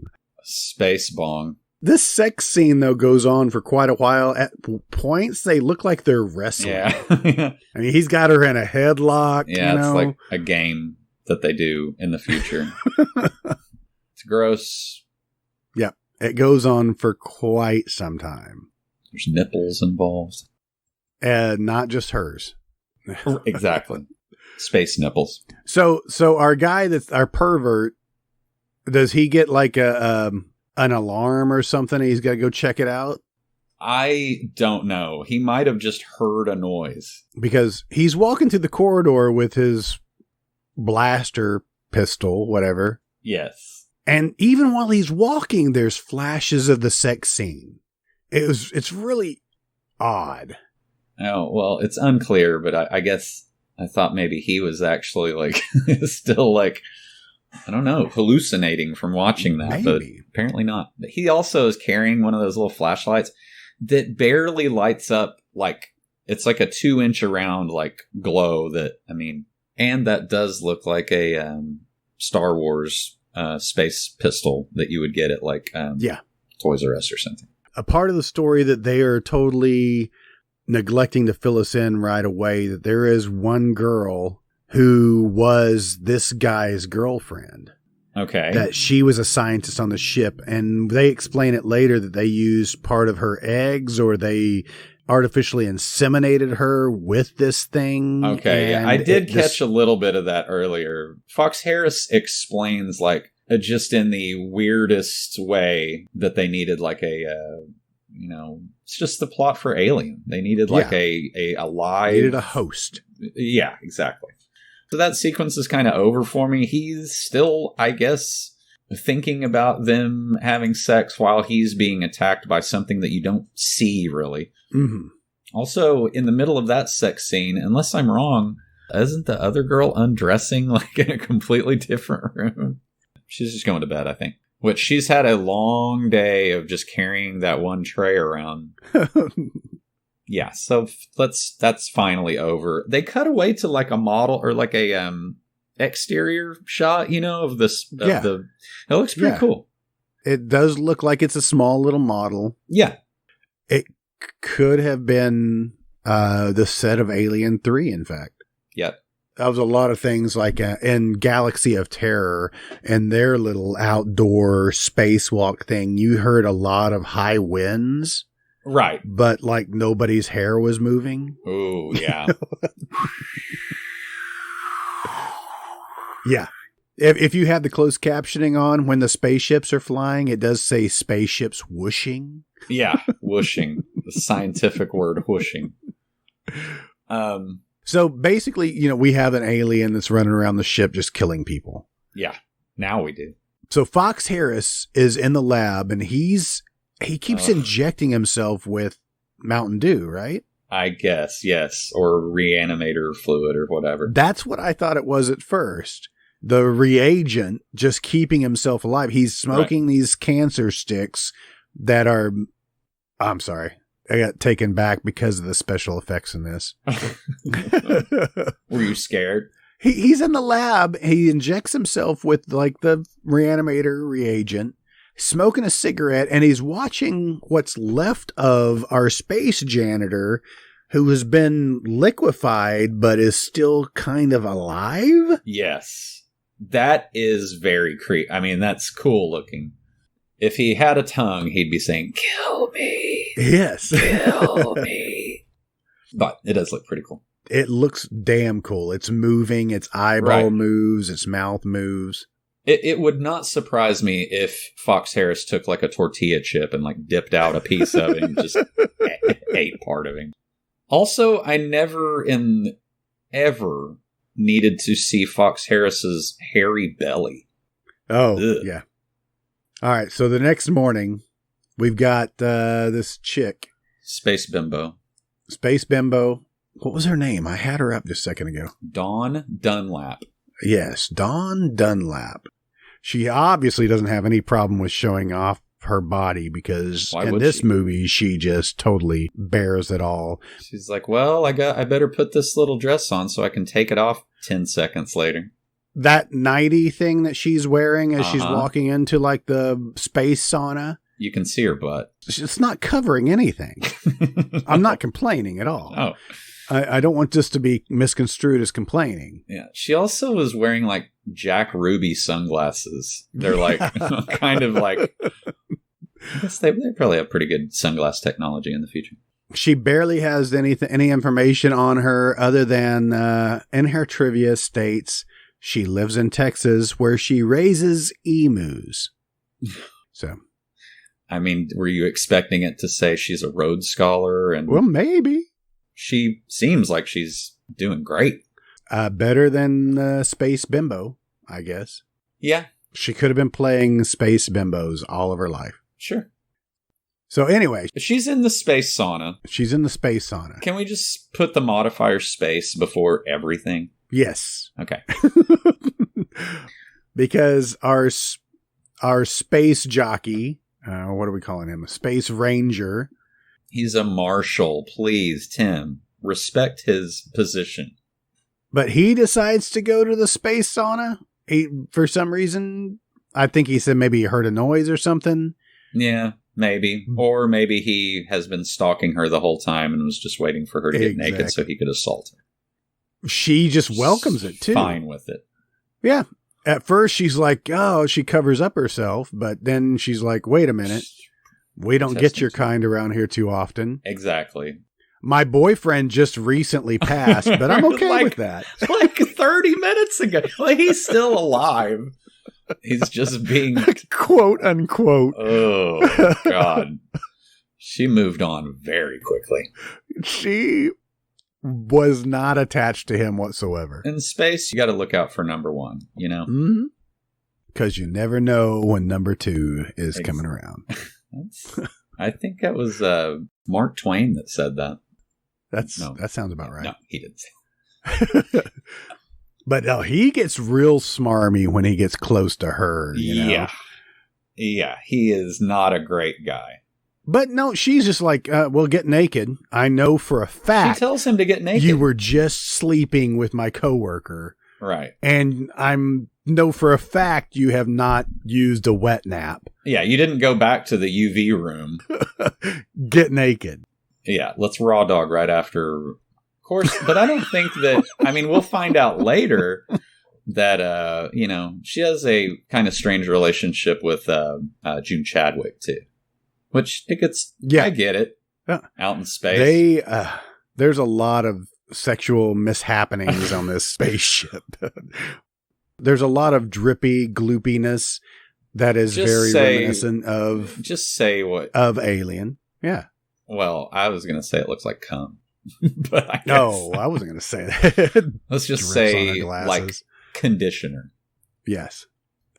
Space bong. This sex scene, though, goes on for quite a while. At points, they look like they're wrestling. Yeah. I mean, he's got her in a headlock. Yeah, you it's know? like a game that they do in the future. It's gross. Yep. It goes on for quite some time. There's nipples involved. And not just hers. Exactly. Space nipples. So our guy that's our pervert, does he get like an alarm or something? He's got to go check it out? I don't know. He might have just heard a noise. Because he's walking through the corridor with his blaster pistol, whatever. Yes. And even while he's walking, there's flashes of the sex scene. It's really odd. Oh, well, it's unclear, but I guess I thought maybe he was actually like still like, I don't know, hallucinating from watching that, but apparently not. But he also is carrying one of those little flashlights that barely lights up, like it's like a 2-inch around like glow that, I mean, and that does look like a Star Wars space pistol that you would get at like Toys R Us or something. A part of the story that they are totally neglecting to fill us in right away, that there is one girl who was this guy's girlfriend. Okay. That she was a scientist on the ship, and they explain it later that they used part of her eggs, or they artificially inseminated her with this thing. Okay, I did catch a little bit of that earlier. Fox Harris explains, like, just in the weirdest way that they needed, like, it's just the plot for Alien. They needed, like, a live... Needed a host. Yeah, exactly. So that sequence is kind of over for me. He's still, I guess, thinking about them having sex while he's being attacked by something that you don't see, really. Mm-hmm. Also, in the middle of that sex scene, unless I'm wrong, isn't the other girl undressing like in a completely different room? She's just going to bed, I think. Which she's had a long day of just carrying that one tray around. Yeah, so that's finally over. They cut away to like a model or like a exterior shot, of this. It looks pretty cool. It does look like it's a small little model. Yeah. It could have been the set of Alien 3, in fact. Yep. That was a lot of things like in Galaxy of Terror and their little outdoor spacewalk thing. You heard a lot of high winds. Right. But like nobody's hair was moving. Oh, yeah. Yeah. If you had the closed captioning on when the spaceships are flying, it does say spaceships whooshing. Yeah, whooshing. The scientific word whooshing. So basically, we have an alien that's running around the ship just killing people. Yeah, now we do. So Fox Harris is in the lab and he keeps injecting himself with Mountain Dew, right? I guess, yes. Or reanimator fluid or whatever. That's what I thought it was at first. The reagent just keeping himself alive. He's smoking these cancer sticks that are... I'm sorry. I got taken back because of the special effects in this. Were you scared? He's in the lab. He injects himself with like the reanimator reagent, smoking a cigarette, and he's watching what's left of our space janitor who has been liquefied but is still kind of alive. Yes. That is very creepy. I mean, that's cool looking. If he had a tongue, he'd be saying, "Kill me." Yes. Kill me. But it does look pretty cool. It looks damn cool. It's moving. Its eyeball moves. Its mouth moves. It would not surprise me if Fox Harris took like a tortilla chip and like dipped out a piece of it and just ate part of him. Also, I never ever needed to see Fox Harris's hairy belly. Oh, Ugh. Yeah. All right. So the next morning, we've got this chick. Space Bimbo. Space Bimbo. What was her name? I had her up just a second ago. Dawn Dunlap. Yes, Dawn Dunlap. She obviously doesn't have any problem with showing off her body because in this movie, she just totally bears it all. She's like, well, I better put this little dress on so I can take it off 10 seconds later. that nightie thing that she's wearing as she's Uh-huh. walking into like the space sauna, You can see her butt. it's not covering anything. I'm not complaining at all. Oh, I don't want this to be misconstrued as complaining. yeah. She also was wearing like Jack Ruby sunglasses. They're like kind of like. I guess they probably have pretty good sunglass technology in the future. She barely has any information on her other than in her trivia states she lives in Texas where she raises emus. So, I mean, were you expecting it to say she's a Rhodes Scholar? And well, maybe she seems like she's doing great. better than Space Bimbo, I guess. Yeah, She could have been playing Space Bimbos all of her life. sure. So anyway, She's in the space sauna. she's in the space sauna. Can we just put the modifier space before everything? Yes. Okay. Because our space jockey, what are we calling him? A space ranger. He's a marshal. Please, Tim, respect his position. But he decides to go to the space sauna. For some reason, I think he said maybe he heard a noise or something. Yeah, maybe. Or maybe he has been stalking her the whole time and was just waiting for her to get naked so he could assault her. She just welcomes it too. Fine with it. Yeah. At first, she's like, oh, she covers up herself. But then she's like, wait a minute. We don't get your kind around here too often. Exactly. My boyfriend just recently passed, but I'm okay with that. Like 30 minutes ago. Like, he's still alive. He's just being... Quote unquote. Oh, God. She moved on very quickly. She was not attached to him whatsoever. In space, you got to look out for number one, you know? Mm-hmm. Because you never know when number 2 is coming around. I think that was Mark Twain that said that. That sounds about right. No, he didn't say. But no, he gets real smarmy when he gets close to her. You know? Yeah, he is not a great guy. But no, she's just like, well, get naked. I know for a fact. She tells him to get naked. You were just sleeping with my coworker. Right. And know for a fact you have not used a wet nap. Yeah, you didn't go back to the UV room. Get naked. Yeah, let's raw dog right after. Of course, but I don't think that, I mean, we'll find out later that, she has a kind of strange relationship with June Chadwick, too. Which, I get it. Yeah. Out in space. There's a lot of sexual mishappenings on this spaceship. There's a lot of drippy gloopiness that is reminiscent of... Just say what... Of Alien. Yeah. Well, I was going to say it looks like cum. But I guess, no, I wasn't going to say that. Let's just say, like, conditioner. Yes.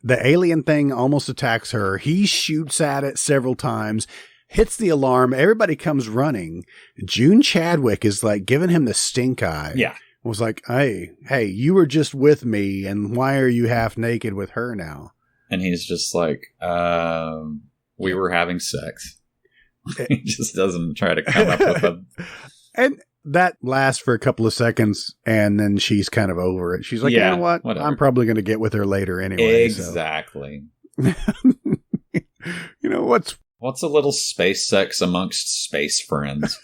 The alien thing almost attacks her. He shoots at it several times, hits the alarm. Everybody comes running. June Chadwick is like giving him the stink eye. Yeah. Was like, hey, you were just with me, and why are you half naked with her now? And he's just like, we were having sex. He just doesn't try to come up with a... And that lasts for a couple of seconds, and then she's kind of over it. She's like, you know what? Whatever. I'm probably going to get with her later anyway. Exactly. So. You know, what's a little space sex amongst space friends?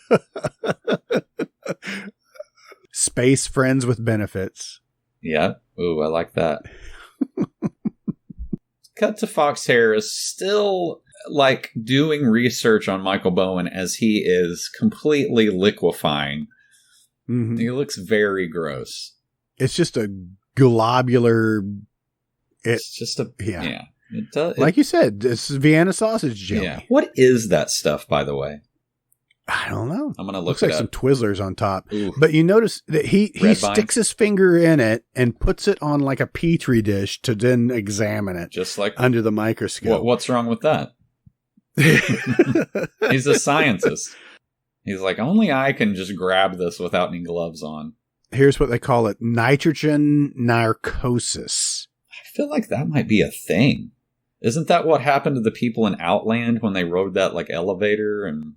Space friends with benefits. Yeah. Ooh, I like that. Cut to Fox Harris still... like doing research on Michael Bowen as he is completely liquefying. Mm-hmm. He looks very gross. It's just a globular. It's just a It does, like you said, this is Vienna sausage jelly. Yeah. What is that stuff, by the way? I don't know. I'm gonna look. Looks like some Twizzlers on top. Ooh. But you notice that he sticks his finger in it and puts it on like a petri dish to then examine it, just like under the microscope. What's wrong with that? He's a scientist. He's like, only I can just grab this without any gloves on. Here's what they call it: nitrogen narcosis. I feel like that might be a thing. Isn't that what happened to the people in Outland when they rode that like elevator? And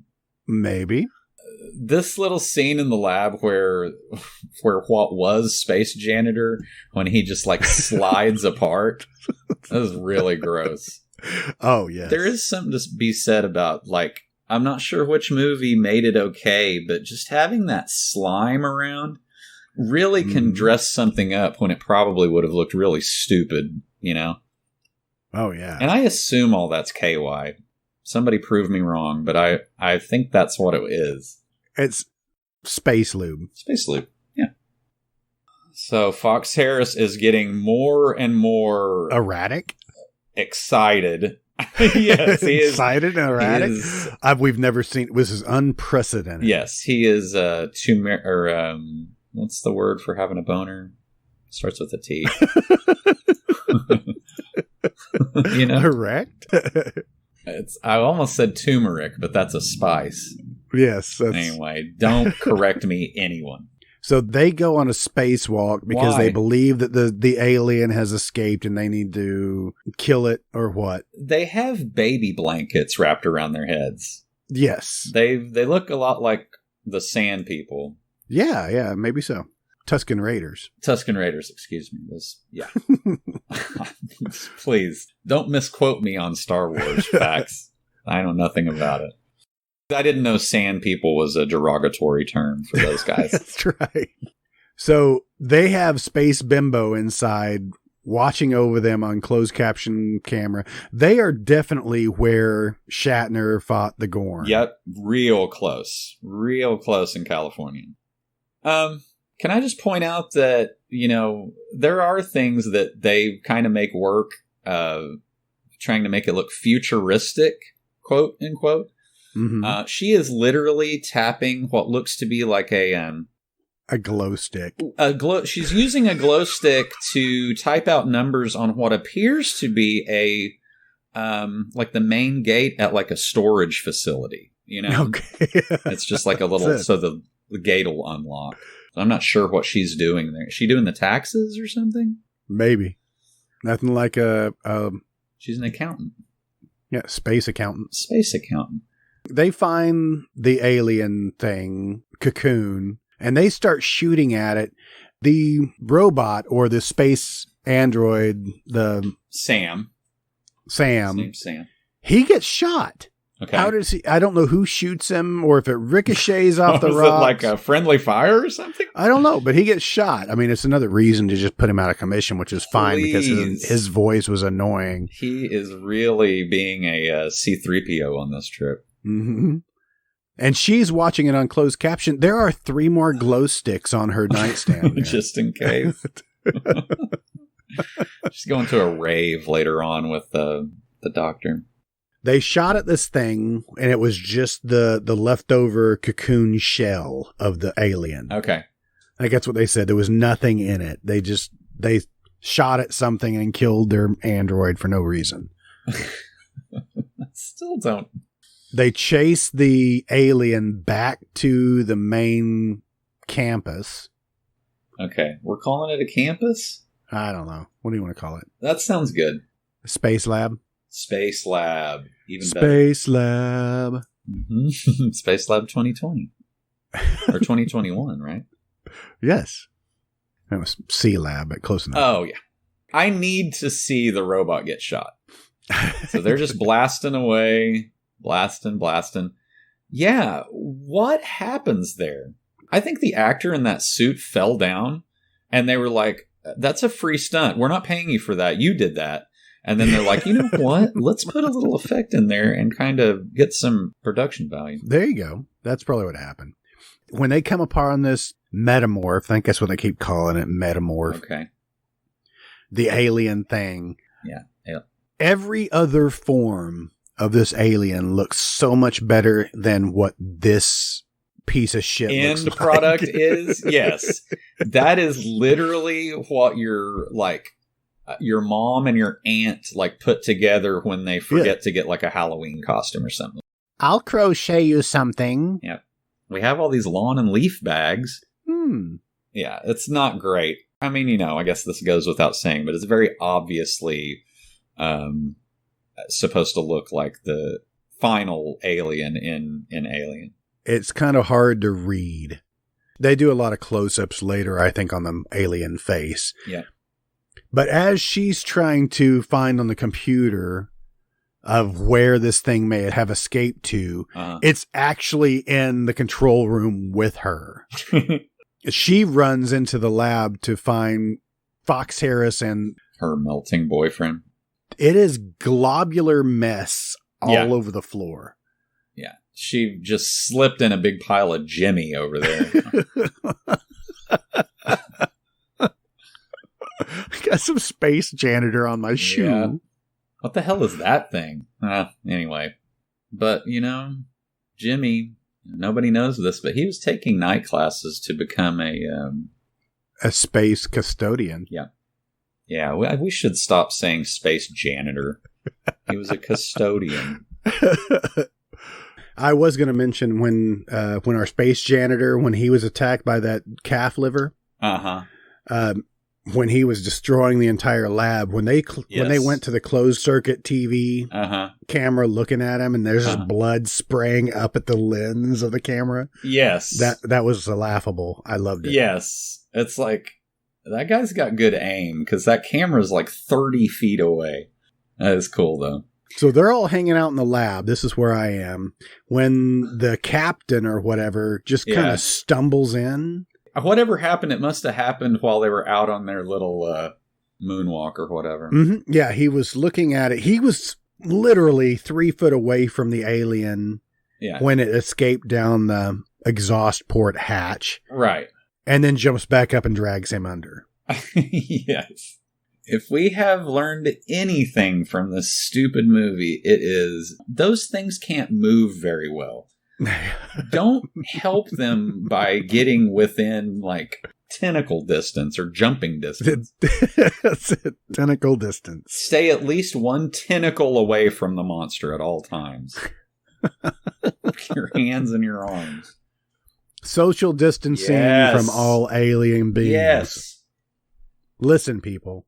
maybe this little scene in the lab where what was Space Janitor, when he just like slides apart, that was really gross. Oh, yes. There is something to be said about, like, I'm not sure which movie made it okay, but just having that slime around really can dress something up when it probably would have looked really stupid, you know? Oh, yeah. And I assume all that's KY. Somebody prove me wrong, but I think that's what it is. It's space lube. Space lube, yeah. So Fox Harris is getting more and more erratic, excited. Yes, he is excited and erratic. We've never seen. This is unprecedented. Yes, he is. What's the word for having a boner? Starts with a T. You know, erect. I almost said turmeric, but that's a spice. Yes. Anyway, don't correct me, anyone. So they go on a spacewalk because Why? They believe that the alien has escaped and they need to kill it or what? They have baby blankets wrapped around their heads. Yes. They look a lot like the Sand People. Yeah, maybe so. Tusken Raiders, excuse me. Yeah. Please, don't misquote me on Star Wars facts. I know nothing about it. I didn't know Sand People was a derogatory term for those guys. That's right. So they have Space Bimbo inside watching over them on closed caption camera. They are definitely where Shatner fought the Gorn. Yep, real close in California. Can I just point out that, there are things that they kind of make work, trying to make it look futuristic, quote unquote. Mm-hmm. She is literally tapping what looks to be like a glow stick. She's using a glow stick to type out numbers on what appears to be like the main gate at like a storage facility. Okay. It's just like a little, so the gate will unlock. So I'm not sure what she's doing there. Is she doing the taxes or something? Maybe. Nothing like she's an accountant. Yeah, space accountant. They find the alien thing, Cocoon, and they start shooting at it. The robot or the space android, the Sam. His name's Sam. He gets shot. Okay. How does he? I don't know who shoots him or if it ricochets off the rocks. It like a friendly fire or something? I don't know, but he gets shot. I mean, it's another reason to just put him out of commission, which is fine because his voice was annoying. He is really being a C-3PO on this trip. Mm-hmm. And she's watching it on closed caption. There are 3 more glow sticks on her nightstand. Just in case. She's going to a rave later on with the doctor. They shot at this thing, and it was just the leftover cocoon shell of the alien. Okay. I think that's what they said. There was nothing in it. They shot at something and killed their android for no reason. Still don't. They chase the alien back to the main campus. Okay. We're calling it a campus? I don't know. What do you want to call it? That sounds good. Space lab? Space lab. Even Space better. lab. Mm-hmm. Space lab 2020. Or 2021, right? Yes. That was C lab, but close enough. Oh, yeah. I need to see the robot get shot. So they're just blasting away. Blasting. Yeah, what happens there? I think the actor in that suit fell down, and they were like, that's a free stunt. We're not paying you for that. You did that. And then they're like, you know what? Let's put a little effect in there and kind of get some production value. There you go. That's probably what happened. When they come apart on this metamorph, I think that's what they keep calling it, metamorph. Okay. The alien thing. Yeah. Every other form of this alien looks so much better than what this piece of shit looks End like. product is, yes. That is literally what your mom and your aunt put together when they forget to get a Halloween costume or something. I'll crochet you something. Yeah. We have all these lawn and leaf bags. Yeah, it's not great. I mean, I guess this goes without saying, but it's very obviously supposed to look like the final alien in Alien. it's kind of hard to read. They do a lot of close-ups later, I think, on the alien face. Yeah. But as she's trying to find on the computer of where this thing may have escaped to, it's actually in the control room with her. She runs into the lab to find Fox Harris and her melting boyfriend. It is globular mess all over the floor. Yeah. She just slipped in a big pile of Jimmy over there. I got some space janitor on my shoe. Yeah. What the hell is that thing? Anyway. But, Jimmy, nobody knows this, but he was taking night classes to become a space custodian. Yeah. Yeah, we should stop saying space janitor. He was a custodian. I was going to mention when our space janitor, when he was attacked by that calf liver. When he was destroying the entire lab, when they went to the closed circuit TV camera looking at him, and there's just blood spraying up at the lens of the camera. Yes, that was laughable. I loved it. Yes, it's like that guy's got good aim because that camera's like 30 feet away. That is cool though. So they're all hanging out in the lab. This is where I am when the captain or whatever just kind of stumbles in. Whatever happened, it must have happened while they were out on their little moonwalk or whatever. Mm-hmm. Yeah, he was looking at it. He was literally 3 foot away from the alien when it escaped down the exhaust port hatch. Right. And then jumps back up and drags him under. Yes. If we have learned anything from this stupid movie, it is those things can't move very well. Don't help them by getting within like tentacle distance or jumping distance. That's it. Tentacle distance. Stay at least one tentacle away from the monster at all times. Your hands and your arms. Social distancing from all alien beings. Yes. Listen, people.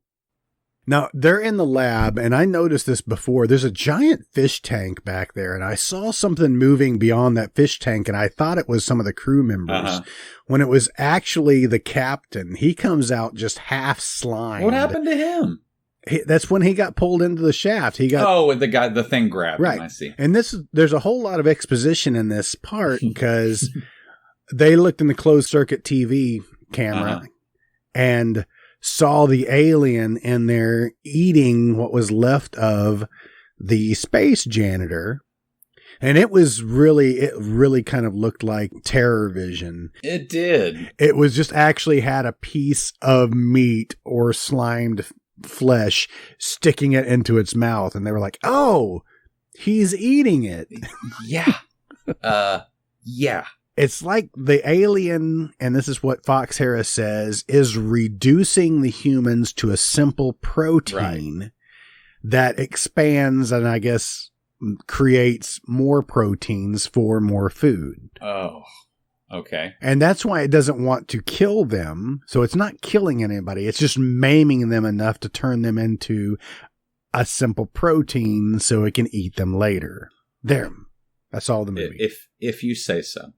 Now, they're in the lab, and I noticed this before. There's a giant fish tank back there, and I saw something moving beyond that fish tank, and I thought it was some of the crew members. When it was actually the captain. He comes out just half slimed. What happened to him? That's when he got pulled into the shaft. The thing grabbed him, I see. And there's a whole lot of exposition in this part, because they looked in the closed circuit TV camera, and saw the alien in there eating what was left of the space janitor. And it really kind of looked like Terror Vision. It did. It was just actually had a piece of meat or slimed flesh sticking it into its mouth. And they were like, oh, he's eating it. Yeah. Yeah. It's like the alien, and this is what Fox Harris says, is reducing the humans to a simple protein that expands and I guess creates more proteins for more food. Oh, okay. And that's why it doesn't want to kill them. So it's not killing anybody. It's just maiming them enough to turn them into a simple protein so it can eat them later. There. That's all the movie. If you say so.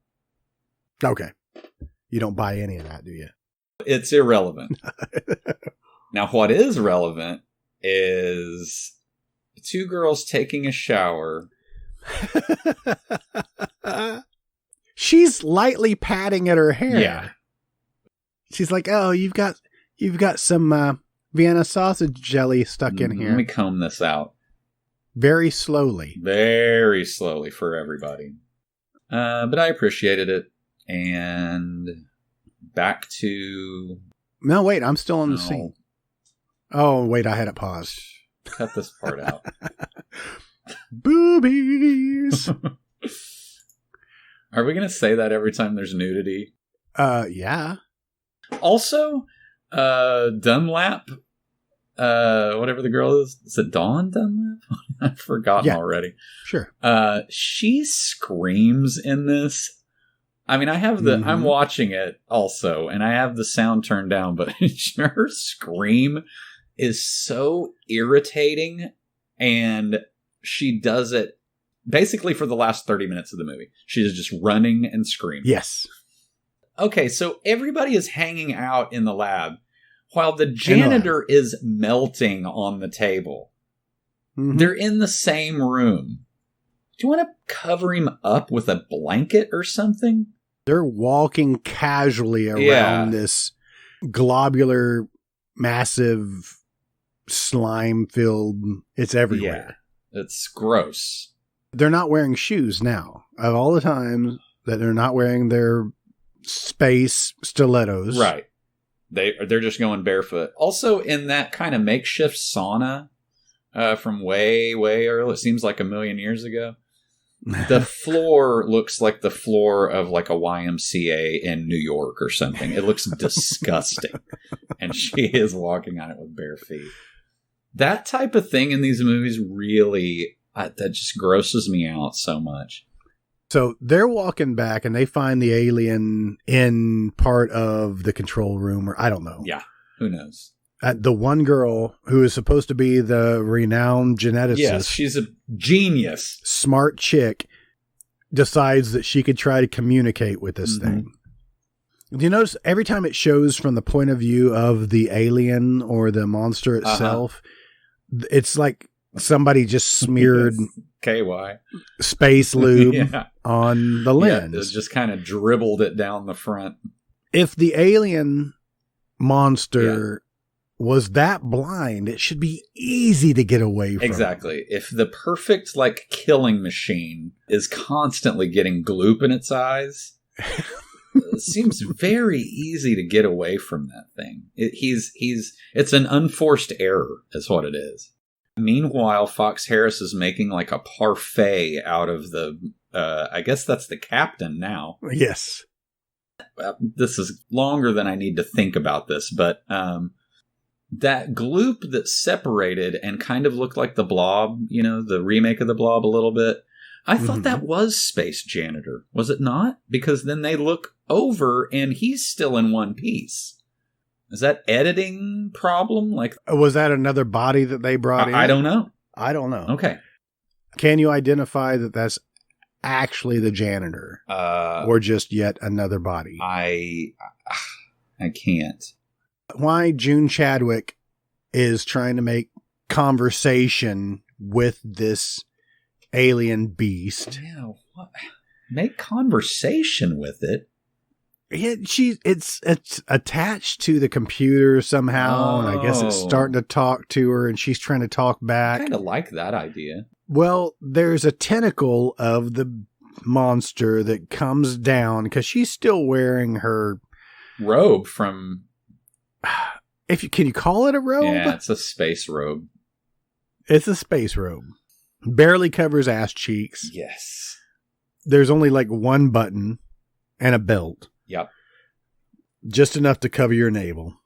Okay. You don't buy any of that, do you? It's irrelevant. Now, what is relevant is two girls taking a shower. She's lightly patting at her hair. Yeah. She's like, "Oh, you've got some Vienna sausage jelly stuck in here." Let me comb this out. Very slowly. Very slowly for everybody. But I appreciated it. And back to... No, wait, I'm still on the scene. Oh, wait, I had it paused. Cut this part out. Boobies! Are we going to say that every time there's nudity? Yeah. Also, Dunlap, whatever the girl is it Dawn Dunlap? I've forgotten already. Sure. She screams in this. I mean, I have I'm watching it also, and I have the sound turned down, but her scream is so irritating, and she does it basically for the last 30 minutes of the movie. She is just running and screaming. Yes. Okay, so everybody is hanging out in the lab while the janitor is melting on the table. Mm-hmm. They're in the same room. Do you want to cover him up with a blanket or something? They're walking casually around this globular, massive, slime-filled... It's everywhere. Yeah, it's gross. They're not wearing shoes now. Of all the times that they're not wearing their space stilettos. Right. They're just going barefoot. Also, in that kind of makeshift sauna from way, way early, it seems like a million years ago, the floor looks like the floor of like a YMCA in New York or something. It looks disgusting. And she is walking on it with bare feet. That type of thing in these movies really, that just grosses me out so much. So they're walking back and they find the alien in part of the control room, or I don't know. Yeah, who knows? The one girl who is supposed to be the renowned geneticist. Yes, she's a genius. Smart chick decides that she could try to communicate with this thing. Do you notice every time it shows from the point of view of the alien or the monster itself, it's like somebody just smeared KY space lube on the lens. Yeah, it just kind of dribbled it down the front. If the alien monster was that blind, it should be easy to get away from. Exactly. If the perfect like killing machine is constantly getting gloop in its eyes, it seems very easy to get away from that thing. It's an unforced error, is what it is. Meanwhile, Fox Harris is making like a parfait out of the, I guess that's the captain now. Yes. This is longer than I need to think about this, but that gloop that separated and kind of looked like the Blob, the remake of the Blob a little bit, I thought that was Space Janitor, was it not? Because then they look over and he's still in one piece. Is that editing problem? Like, was that another body that they brought in? I don't know. I don't know. Okay. Can you identify that that's actually the janitor, or just yet another body? I can't. Why June Chadwick is trying to make conversation with this alien beast? Yeah, what? Make conversation with it. Yeah, it's attached to the computer somehow, and I guess it's starting to talk to her, and she's trying to talk back. I kind of like that idea. Well, there's a tentacle of the monster that comes down because she's still wearing her robe from. Can you call it a robe? Yeah, it's a space robe. It's a space robe. Barely covers ass cheeks. Yes. There's only like one button and a belt. Yep. Just enough to cover your navel.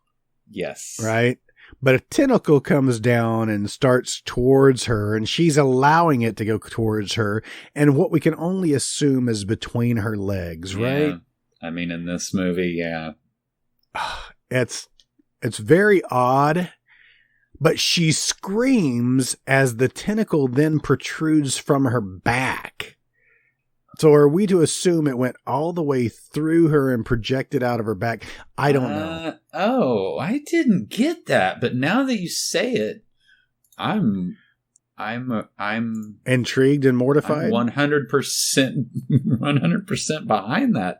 Yes. Right? But a tentacle comes down and starts towards her, and she's allowing it to go towards her, and what we can only assume is between her legs, right? Yeah. I mean, in this movie, yeah. It's very odd, but she screams as the tentacle then protrudes from her back. So are we to assume it went all the way through her and projected out of her back? I don't know. Oh, I didn't get that, but now that you say it, I'm intrigued and mortified. 100% behind that.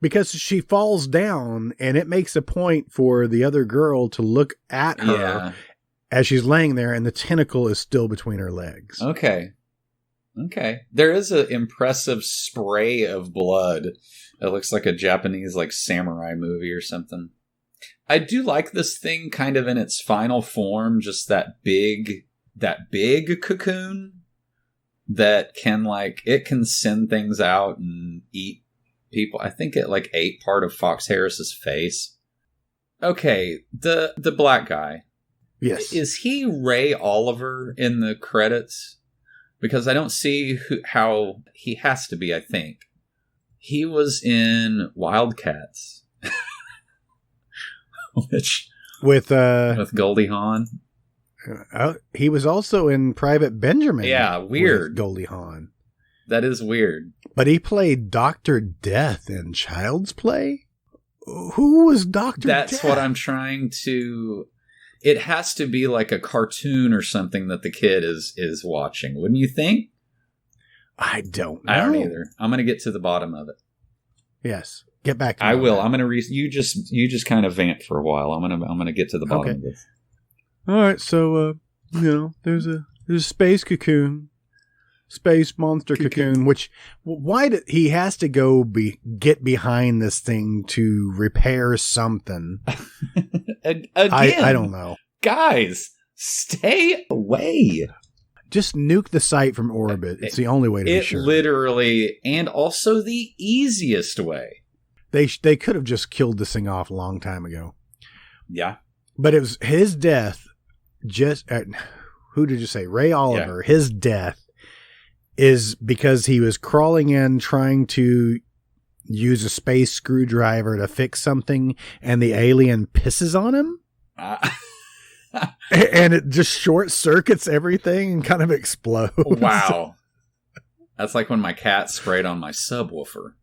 Because she falls down, and it makes a point for the other girl to look at her as she's laying there, and the tentacle is still between her legs. Okay. There is an impressive spray of blood. It looks like a Japanese samurai movie or something. I do like this thing kind of in its final form, just that big cocoon that can it can send things out and eat people. I think it ate part of Fox Harris's face. Okay, the black guy. Yes. Is he Ray Oliver in the credits? Because I don't see how he has to be, I think. He was in Wildcats. With Goldie Hawn. He was also in Private Benjamin. Yeah, weird. With Goldie Hawn. That is weird. But he played Dr. Death in Child's Play? Who was Dr. Death? That's what I'm trying to... It has to be like a cartoon or something that the kid is watching, wouldn't you think? I don't know. I don't either. I'm going to get to the bottom of it. Yes. Get back to me. I will. I'm going to you just kind of vamp for a while. I'm going to get to the bottom of this. All right, so there's a space cocoon. Space monster cocoon, which why did he has to go get behind this thing to repair something? Again, I don't know. Guys, stay away. Just nuke the site from orbit. It's the only way to be sure. Literally, and also the easiest way. They could have just killed this thing off a long time ago. Yeah. But it was his death. Who did you say? Ray Oliver. Yeah. His death is because he was crawling in trying to use a space screwdriver to fix something, and the alien pisses on him. And it just short circuits everything and kind of explodes. Wow. That's like when my cat sprayed on my subwoofer.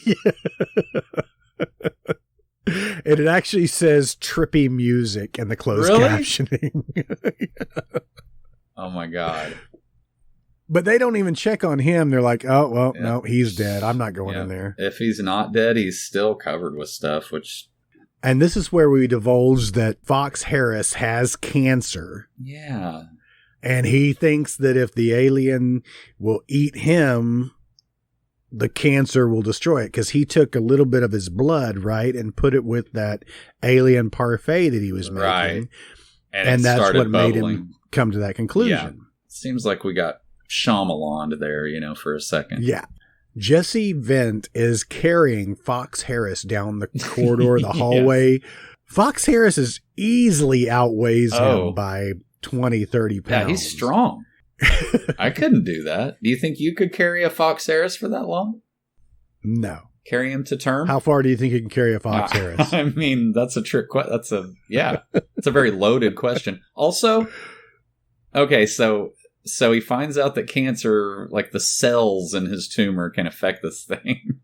Yeah. And it actually says trippy music in the closed captioning. Oh my God. But they don't even check on him. They're like, oh, well, no, he's dead. I'm not going in there. If he's not dead, he's still covered with stuff, which... And this is where we divulge that Fox Harris has cancer. Yeah. And he thinks that if the alien will eat him, the cancer will destroy it. Because he took a little bit of his blood, right, and put it with that alien parfait that he was making. Right. And that's what made him come to that conclusion. Yeah. Seems like we got Shyamalan there, for a second. Yeah. Jesse Vent is carrying Fox Harris down the corridor, the hallway. Yes. Fox Harris is easily outweighs him by 20, 30 pounds. Yeah, he's strong. I couldn't do that. Do you think you could carry a Fox Harris for that long? No. Carry him to term? How far do you think you can carry a Fox Harris? I mean, that's a trick question. It's a very loaded question. Also, okay, so he finds out that cancer, like the cells in his tumor, can affect this thing.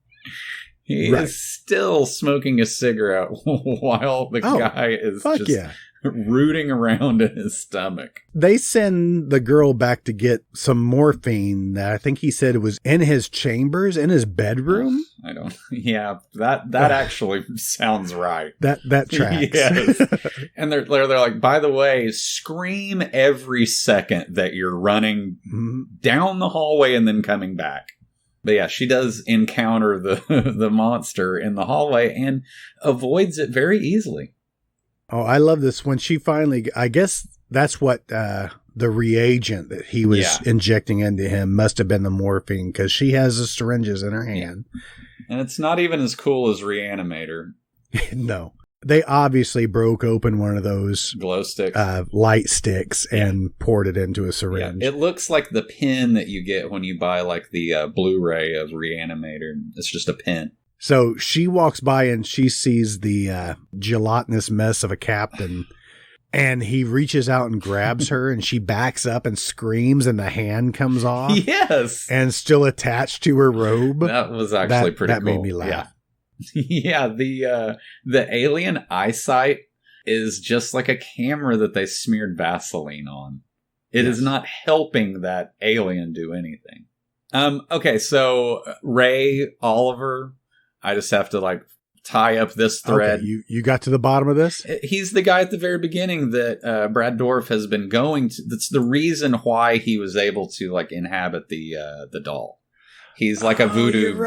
He is still smoking a cigarette while the guy is just rooting around in his stomach. They send the girl back to get some morphine that I think he said it was in his chambers, in his bedroom. That actually sounds right. That tracks. Yes. And they're like, by the way, scream every second that you're running down the hallway and then coming back. But yeah, she does encounter the monster in the hallway and avoids it very easily. Oh, I love this. When she finally, I guess that's what the reagent that he was injecting into him must have been the morphine, because she has the syringes in her hand. And it's not even as cool as Reanimator. No. They obviously broke open one of those glow sticks, light sticks, and poured it into a syringe. Yeah. It looks like the pin that you get when you buy like the Blu-ray of Reanimator. It's just a pin. So she walks by and she sees the gelatinous mess of a captain, and he reaches out and grabs her, and she backs up and screams, and the hand comes off. Yes. And still attached to her robe. That was actually pretty cool. That made me laugh. Yeah, the alien eyesight is just like a camera that they smeared Vaseline on. It is not helping that alien do anything. Okay, so Ray Oliver, I just have to tie up this thread. Okay, you got to the bottom of this? He's the guy at the very beginning that Brad Dourif has been going to. That's the reason why he was able to inhabit the doll. He's like a voodoo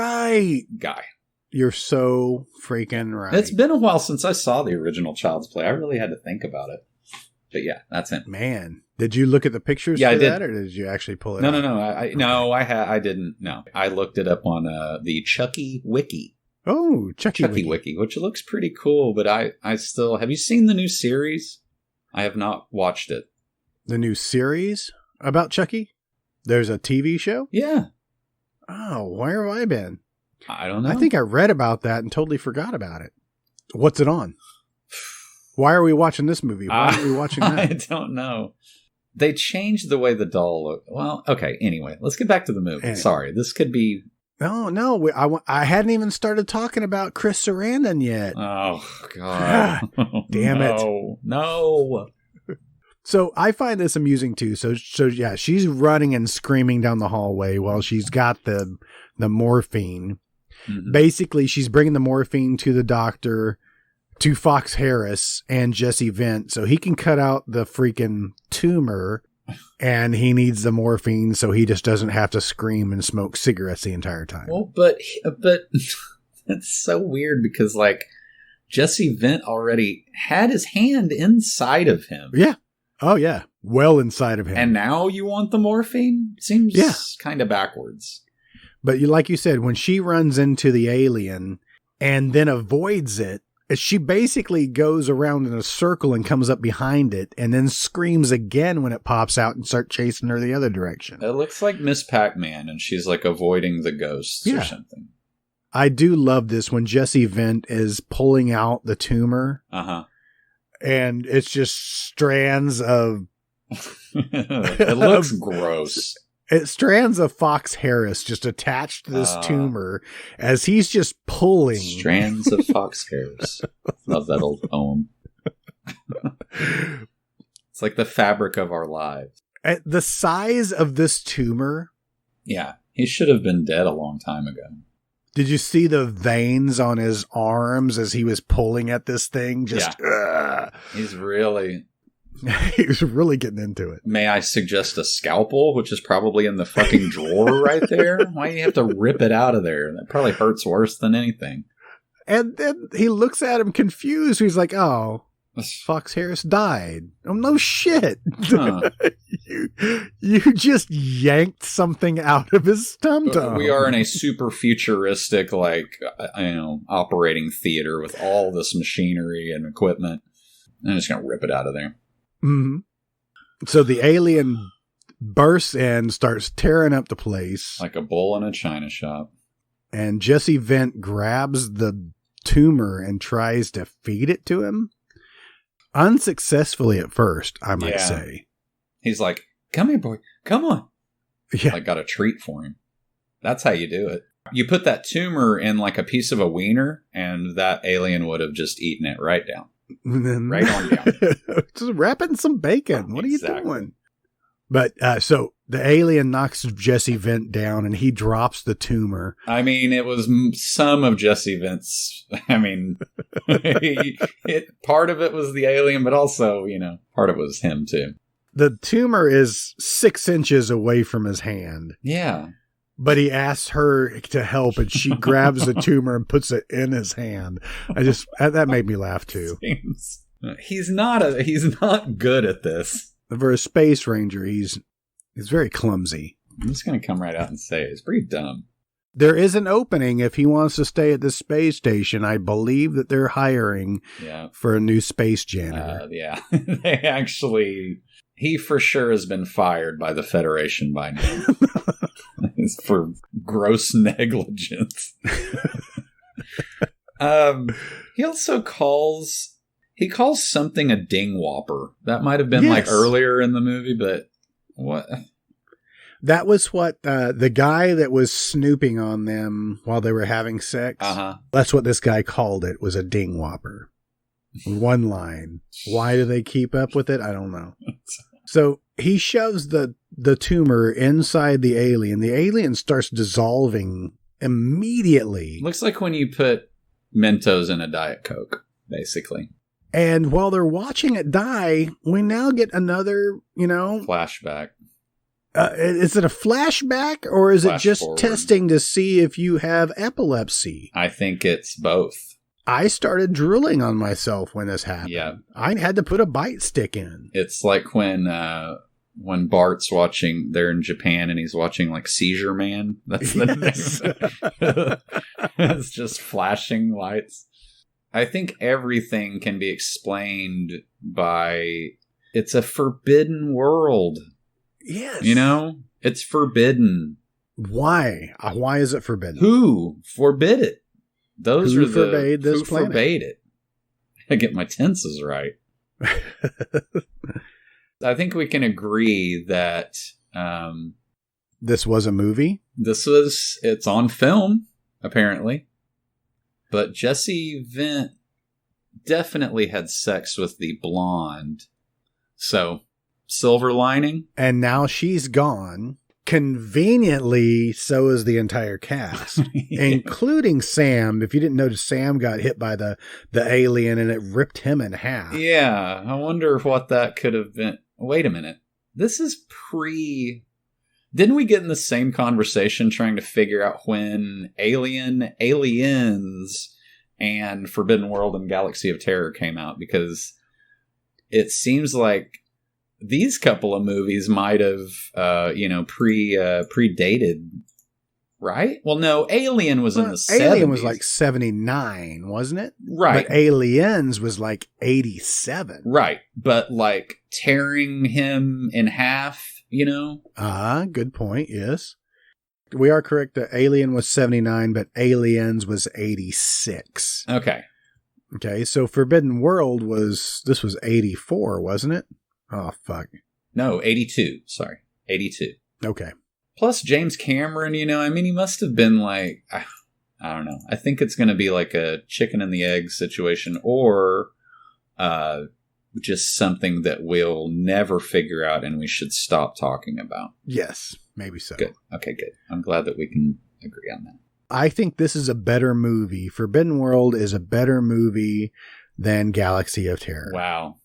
guy. You're so freaking right. It's been a while since I saw the original Child's Play. I really had to think about it. But yeah, that's him. Man, did you look at the pictures for that, or did you actually pull it out? No. I didn't. No, I looked it up on the Chucky Wiki. Oh, Chucky Wiki, which looks pretty cool. But I still, have you seen the new series? I have not watched it. The new series about Chucky? There's a TV show? Yeah. Oh, where have I been? I don't know. I think I read about that and totally forgot about it. What's it on? Why are we watching this movie? Why are we watching that? I don't know. They changed the way the doll looked. Well, okay. Anyway, let's get back to the movie. Anyway. Sorry, this could be. No. I hadn't even started talking about Chris Sarandon yet. Oh God! Damn it! No. So I find this amusing too. So yeah, she's running and screaming down the hallway while she's got the morphine. Mm-hmm. Basically, she's bringing the morphine to the doctor, to Fox Harris and Jesse Vint, so he can cut out the freaking tumor, and he needs the morphine so he just doesn't have to scream and smoke cigarettes the entire time. Well, but that's so weird because like Jesse Vint already had his hand inside of him. Yeah. Oh yeah. Well inside of him. And now you want the morphine? Seems kind of backwards. But like you said, when she runs into the alien and then avoids it, she basically goes around in a circle and comes up behind it and then screams again when it pops out and start chasing her the other direction. It looks like Miss Pac-Man and she's like avoiding the ghosts or something. I do love this when Jesse Vint is pulling out the tumor. Uh-huh. And it's just strands of... It looks gross. It's strands of Fox Harris just attached to this tumor as he's just pulling. Strands of Fox Harris. Love that old poem. It's like the fabric of our lives. At the size of this tumor. Yeah, he should have been dead a long time ago. Did you see the veins on his arms as he was pulling at this thing? Just, He's really... he was really getting into it. May I suggest a scalpel, which is probably in the fucking drawer right there? Why do you have to rip it out of there? That probably hurts worse than anything. And then he looks at him confused. He's like, oh, Fox Harris died. Oh, no shit. Huh. You just yanked something out of his tum-tum. We are in a super futuristic, operating theater with all this machinery and equipment. I'm just going to rip it out of there. Mm-hmm. So the alien bursts in, starts tearing up the place. Like a bull in a china shop. And Jesse Vint grabs the tumor and tries to feed it to him. Unsuccessfully at first, I might say. He's like, come here, boy. Come on. Yeah. I got a treat for him. That's how you do it. You put that tumor in like a piece of a wiener, and that alien would have just eaten it right down. Right on down. Just wrapping some bacon. What are you doing? But so the alien knocks Jesse Vint down and he drops the tumor. I mean, it was some of Jesse Vint's. I mean, part of it was the alien, but also, part of it was him too. The tumor is 6 inches away from his hand. Yeah. But he asks her to help, and she grabs the tumor and puts it in his hand. That made me laugh too. He's not good at this. For a space ranger, he's very clumsy. I'm just going to come right out and say it. It's pretty dumb. There is an opening if he wants to stay at the space station. I believe that they're hiring for a new space janitor. They actually... He for sure has been fired by the Federation by now. It's for gross negligence. He also calls something a ding whopper. That might have been like earlier in the movie, but what? That was what the guy that was snooping on them while they were having sex. That's what this guy called it, was a ding whopper. One line. Why do they keep up with it? I don't know. So he shoves the tumor inside the alien. The alien starts dissolving immediately. Looks like when you put Mentos in a Diet Coke, basically. And while they're watching it die, we now get another, flashback. Is it a flashback or is it just forward. Testing to see if you have epilepsy? I think it's both. I started drooling on myself when this happened. Yeah. I had to put a bite stick in. It's like when Bart's watching, they're in Japan and he's watching like Seizure Man. That's the name. It's just flashing lights. I think everything can be explained by it's a forbidden world. Yes. It's forbidden. Why? Why is it forbidden? Who forbid it? Those who are forbade this who planet? forbade it. gotta get my tenses right. I think we can agree that this was a movie? It's on film, apparently. But Jesse Vint definitely had sex with the blonde. So, silver lining. And now she's gone. Conveniently, so is the entire cast, Yeah. including Sam. If you didn't notice, Sam got hit by the alien and it ripped him in half. Yeah, I wonder what that could have been. Wait a minute. This is Didn't we get in the same conversation trying to figure out when Aliens, and Forbidden World and Galaxy of Terror came out? Because it seems like these couple of movies might have, predated, right? Well, no, Alien was in the 70s. Alien was like 79, wasn't it? Right. But Aliens was like 87. Right. But like tearing him in half, Good point, yes. We are correct that Alien was 79, but Aliens was 86. Okay. Okay, so Forbidden World was 84, wasn't it? Oh, fuck. No, 82. Sorry. 82. Okay. Plus James Cameron, he must have been like, I don't know. I think it's going to be like a chicken and the egg situation, or just something that we'll never figure out and we should stop talking about. Yes, maybe so. Good. Okay, good. I'm glad that we can agree on that. I think this is a better movie. Forbidden World is a better movie than Galaxy of Terror. Wow.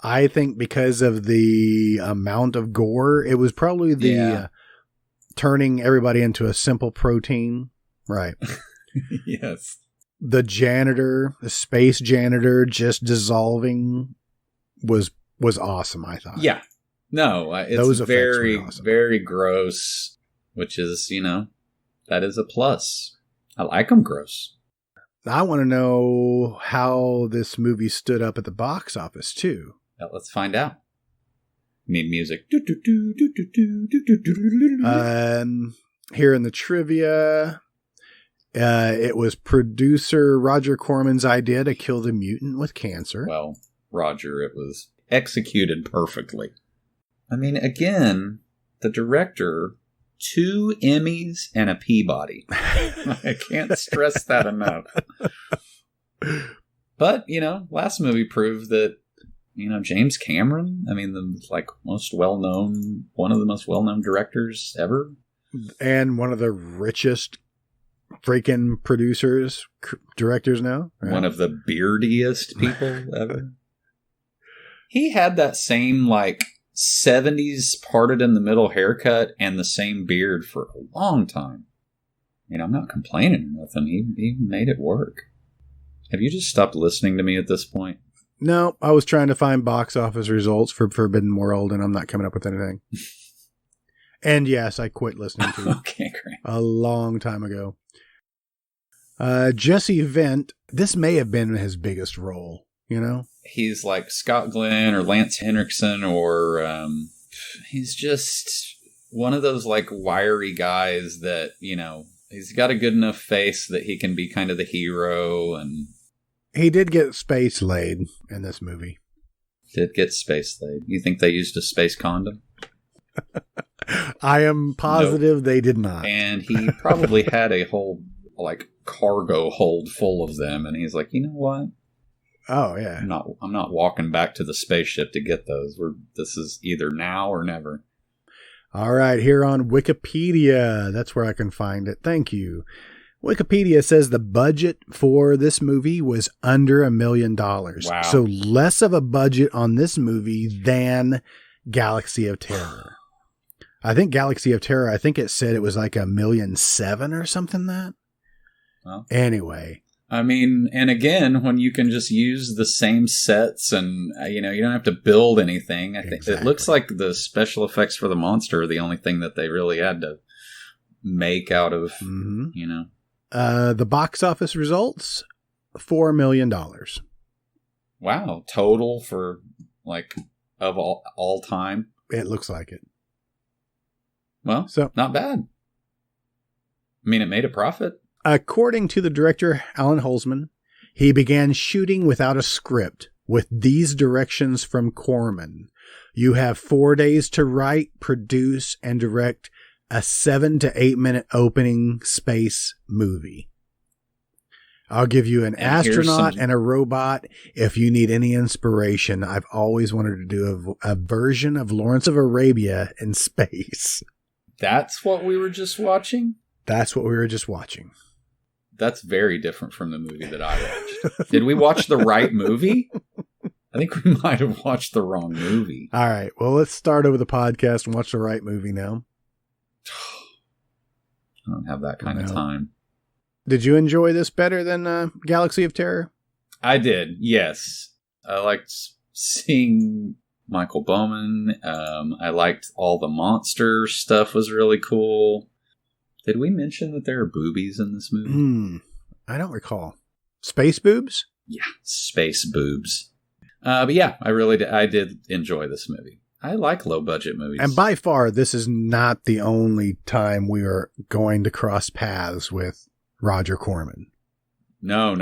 I think because of the amount of gore, it was probably the turning everybody into a simple protein. Right. Yes. The space janitor just dissolving was awesome, I thought. Yeah. No, it's Those effects very, were awesome. very gross, which is, that is a plus. I like them gross. I want to know how this movie stood up at the box office, too. Let's find out. Need music. Here in the trivia, it was producer Roger Corman's idea to kill the mutant with cancer. Well, Roger, it was executed perfectly. I mean, again, the director, 2 Emmys and a Peabody. I can't stress that enough. But, last movie proved that, James Cameron, one of the most well-known directors ever. And one of the richest freaking directors now. Right? One of the beardiest people ever. He had that same, 70s parted in the middle haircut and the same beard for a long time. I'm not complaining with him. He made it work. Have you just stopped listening to me at this point? No, I was trying to find box office results for Forbidden World, and I'm not coming up with anything. And yes, I quit listening to it Okay, great. a long time ago. Jesse Vint, this may have been his biggest role, He's like Scott Glenn or Lance Henriksen, or he's just one of those wiry guys that, he's got a good enough face that he can be kind of the hero. And he did get space laid in this movie. Did get space laid. You think they used a space condom? I am positive They did not. And he probably had a whole cargo hold full of them, and he's like, you know what? Oh yeah. I'm not walking back to the spaceship to get those. This is either now or never. All right, here on Wikipedia, that's where I can find it. Thank you. Wikipedia says the budget for this movie was under $1 million. Wow. So less of a budget on this movie than Galaxy of Terror. I think Galaxy of Terror, it said it was like $1.7 million or something that. Well, anyway. And again, when you can just use the same sets and, you don't have to build anything. I think it looks like the special effects for the monster are the only thing that they really had to make out of, The box office results, $4 million. Wow. Total for, of all time? It looks like it. Well, so not bad. It made a profit. According to the director, Alan Holzman, He began shooting without a script with these directions from Corman. You have 4 days to write, produce, and direct a 7 to 8 minute opening space movie. I'll give you an astronaut and a robot if you need any inspiration. I've always wanted to do a version of Lawrence of Arabia in space. That's what we were just watching? That's what we were just watching. That's very different from the movie that I watched. Did we watch the right movie? I think we might have watched the wrong movie. All right. Well, let's start over the podcast and watch the right movie now. I don't have that kind of time. Did you enjoy this better than Galaxy of Terror? I did, yes. I liked seeing Michael Bowman. I liked all the monster stuff was really cool. Did we mention that there are boobies in this movie? I don't recall. Space boobs? Yeah, space boobs. But yeah, I did enjoy this movie. I like low-budget movies. And by far, this is not the only time we are going to cross paths with Roger Corman. No.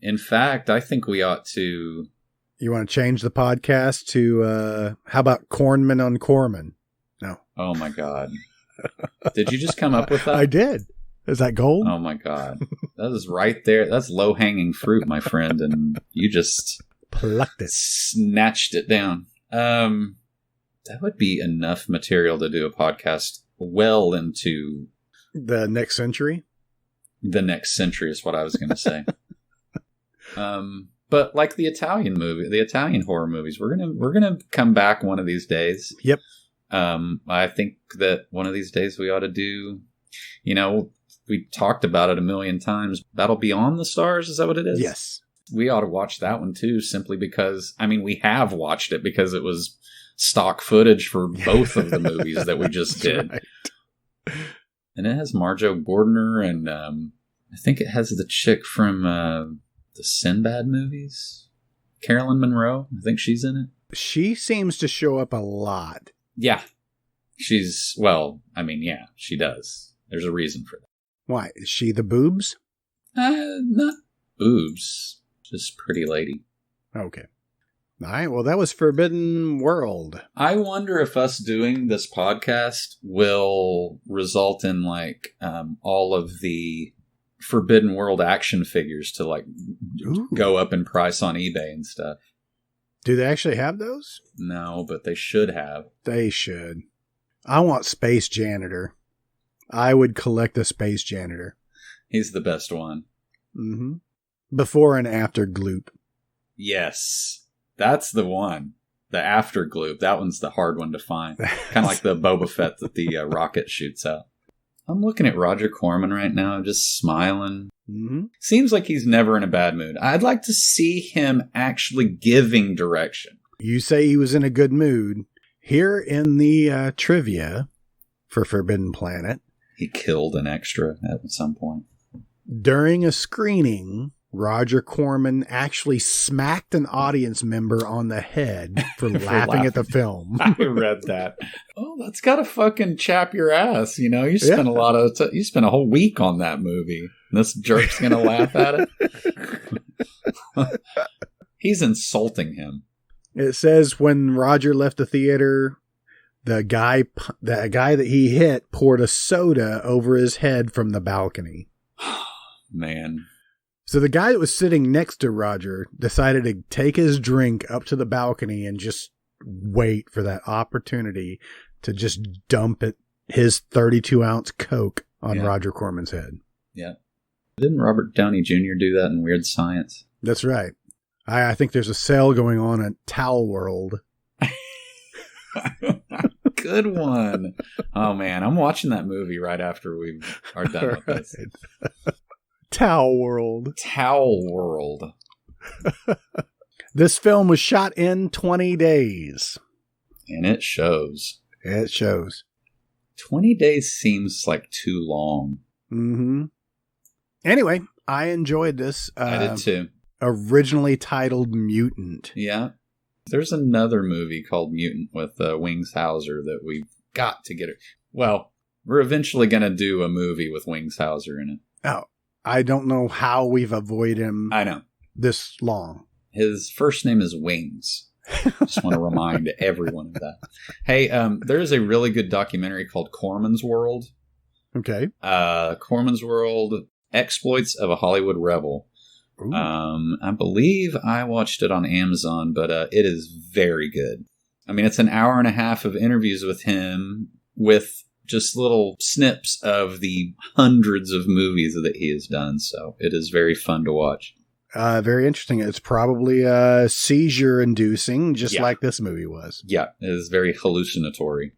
In fact, I think we ought to... You want to change the podcast to, how about Corman on Corman? No. Oh my God. Did you just come up with that? I did. Is that gold? Oh my God. That is right there. That's low-hanging fruit, my friend, and you just... plucked it. Snatched it down. That would be enough material to do a podcast well into... the next century? The next century is what I was going to say. But like the Italian horror movies, we're gonna come back one of these days. Yep. I think that one of these days we ought to do, we talked about it a million times. Battle Beyond the Stars, is that what it is? Yes. We ought to watch that one too, simply because, we have watched it because it was stock footage for both of the movies that we just did. Right. And it has Marjo Gordner, and I think it has the chick from the Sinbad movies, Carolyn Monroe. I think she's in it. She seems to show up a lot. Yeah. She does. There's a reason for that. Why? Is she the boobs? Not boobs. Just pretty lady. Okay. All right. Well, that was Forbidden World. I wonder if us doing this podcast will result in all of the Forbidden World action figures to go up in price on eBay and stuff. Do they actually have those? No, but they should have. They should. I want Space Janitor. I would collect a Space Janitor. He's the best one. Mm-hmm. Before and after Gloop. Yes. That's the one. The after Gloop. That one's the hard one to find. Kind of like the Boba Fett that the rocket shoots out. I'm looking at Roger Corman right now, just smiling. Mm-hmm. Seems like he's never in a bad mood. I'd like to see him actually giving direction. You say he was in a good mood. Here in the trivia for Forbidden Planet, he killed an extra at some point. During a screening, Roger Corman actually smacked an audience member on the head for laughing at the film. I read that. Oh, that's gotta fucking chap your ass. You spent you spent a whole week on that movie. And this jerk's gonna laugh at it. He's insulting him. It says when Roger left the theater, the guy that he hit poured a soda over his head from the balcony. Man. So the guy that was sitting next to Roger decided to take his drink up to the balcony and just wait for that opportunity to just dump his 32-ounce Coke on Roger Corman's head. Yeah. Didn't Robert Downey Jr. do that in Weird Science? That's right. I think there's a sale going on at Towel World. Good one. Oh, man. I'm watching that movie right after we are done with this. Towel World. Towel World. This film was shot in 20 days. And it shows. It shows. 20 days seems like too long. Mm-hmm. Anyway, I enjoyed this. I did too. Originally titled Mutant. Yeah. There's another movie called Mutant with Wings Hauser that we've got to get it. Well, we're eventually going to do a movie with Wings Hauser in it. Oh, I don't know how we've avoided him. I know. this long? His first name is Wings. Just want to remind everyone of that. Hey, there is a really good documentary called Corman's World. Okay. Corman's World, Exploits of a Hollywood Rebel. I believe I watched it on Amazon, but it is very good. I mean, it's an hour and a half of interviews with him with just little snips of the hundreds of movies that he has done. So it is very fun to watch. Very interesting. It's probably seizure inducing, just like this movie was. Yeah, it is very hallucinatory.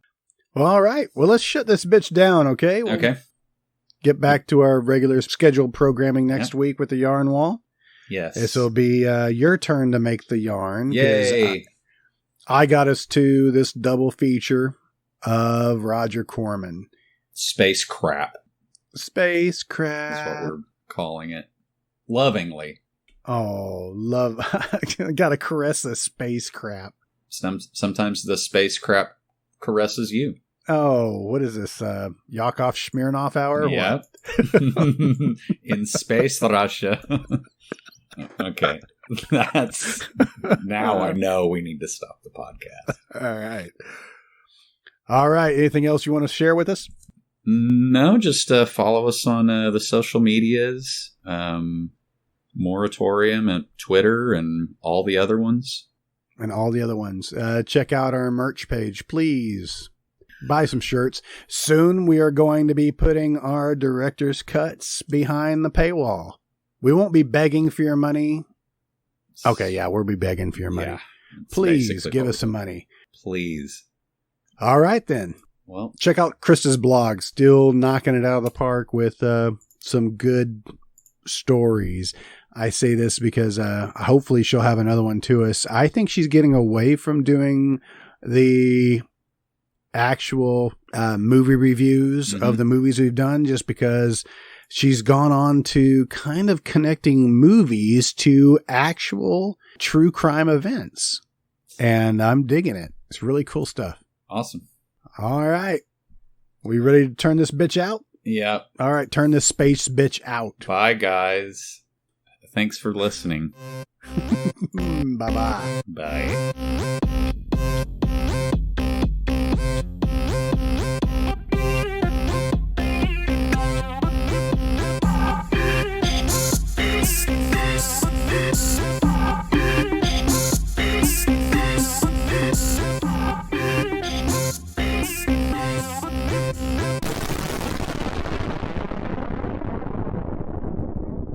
Well, all right. Well, let's shut this bitch down, okay? Okay. Get back to our regular scheduled programming next week with the yarn wall. Yes. This will be your turn to make the yarn. Yay. I got us to this double feature of Roger Corman. Space crap. Space crap. That's what we're calling it. Lovingly. Oh, love. I got to caress the space crap. Sometimes the space crap caresses you. Oh, what is this? Yakov Smirnoff hour? Yeah. In space, Russia. Okay. That's now I know we need to stop the podcast. All right. Anything else you want to share with us? No, just follow us on the social medias, Moratorium and Twitter and all the other ones. Check out our merch page, please. Buy some shirts. Soon we are going to be putting our director's cuts behind the paywall. We won't be begging for your money. Okay, yeah, we'll be begging for your money. Yeah, please give us some money. Please. All right, then. Well, check out Krista's blog. Still knocking it out of the park with some good stories. I say this because hopefully she'll have another one to us. I think she's getting away from doing the actual movie reviews of the movies we've done, just because she's gone on to kind of connecting movies to actual true crime events. And I'm digging it. It's really cool stuff. Awesome. All right. We ready to turn this bitch out? Yeah. All right. Turn this space bitch out. Bye, guys. Thanks for listening. Bye-bye. Bye.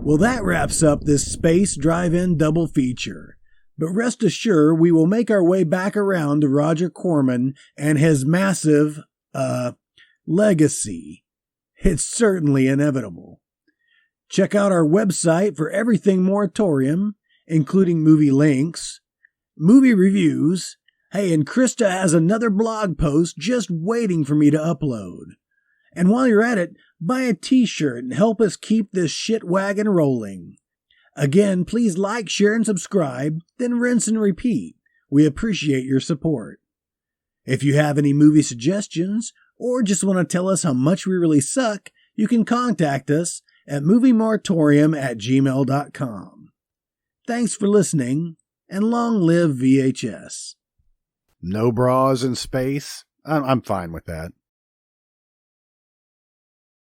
Well, that wraps up this Space Drive-In double feature. But rest assured, we will make our way back around to Roger Corman and his massive, legacy. It's certainly inevitable. Check out our website for everything Moratorium, including movie links, movie reviews. Hey, and Krista has another blog post just waiting for me to upload. And while you're at it, buy a t-shirt and help us keep this shit wagon rolling. Again, please like, share, and subscribe, then rinse and repeat. We appreciate your support. If you have any movie suggestions, or just want to tell us how much we really suck, you can contact us at moviemoratorium@gmail.com. Thanks for listening, and long live VHS. No bras in space? I'm fine with that.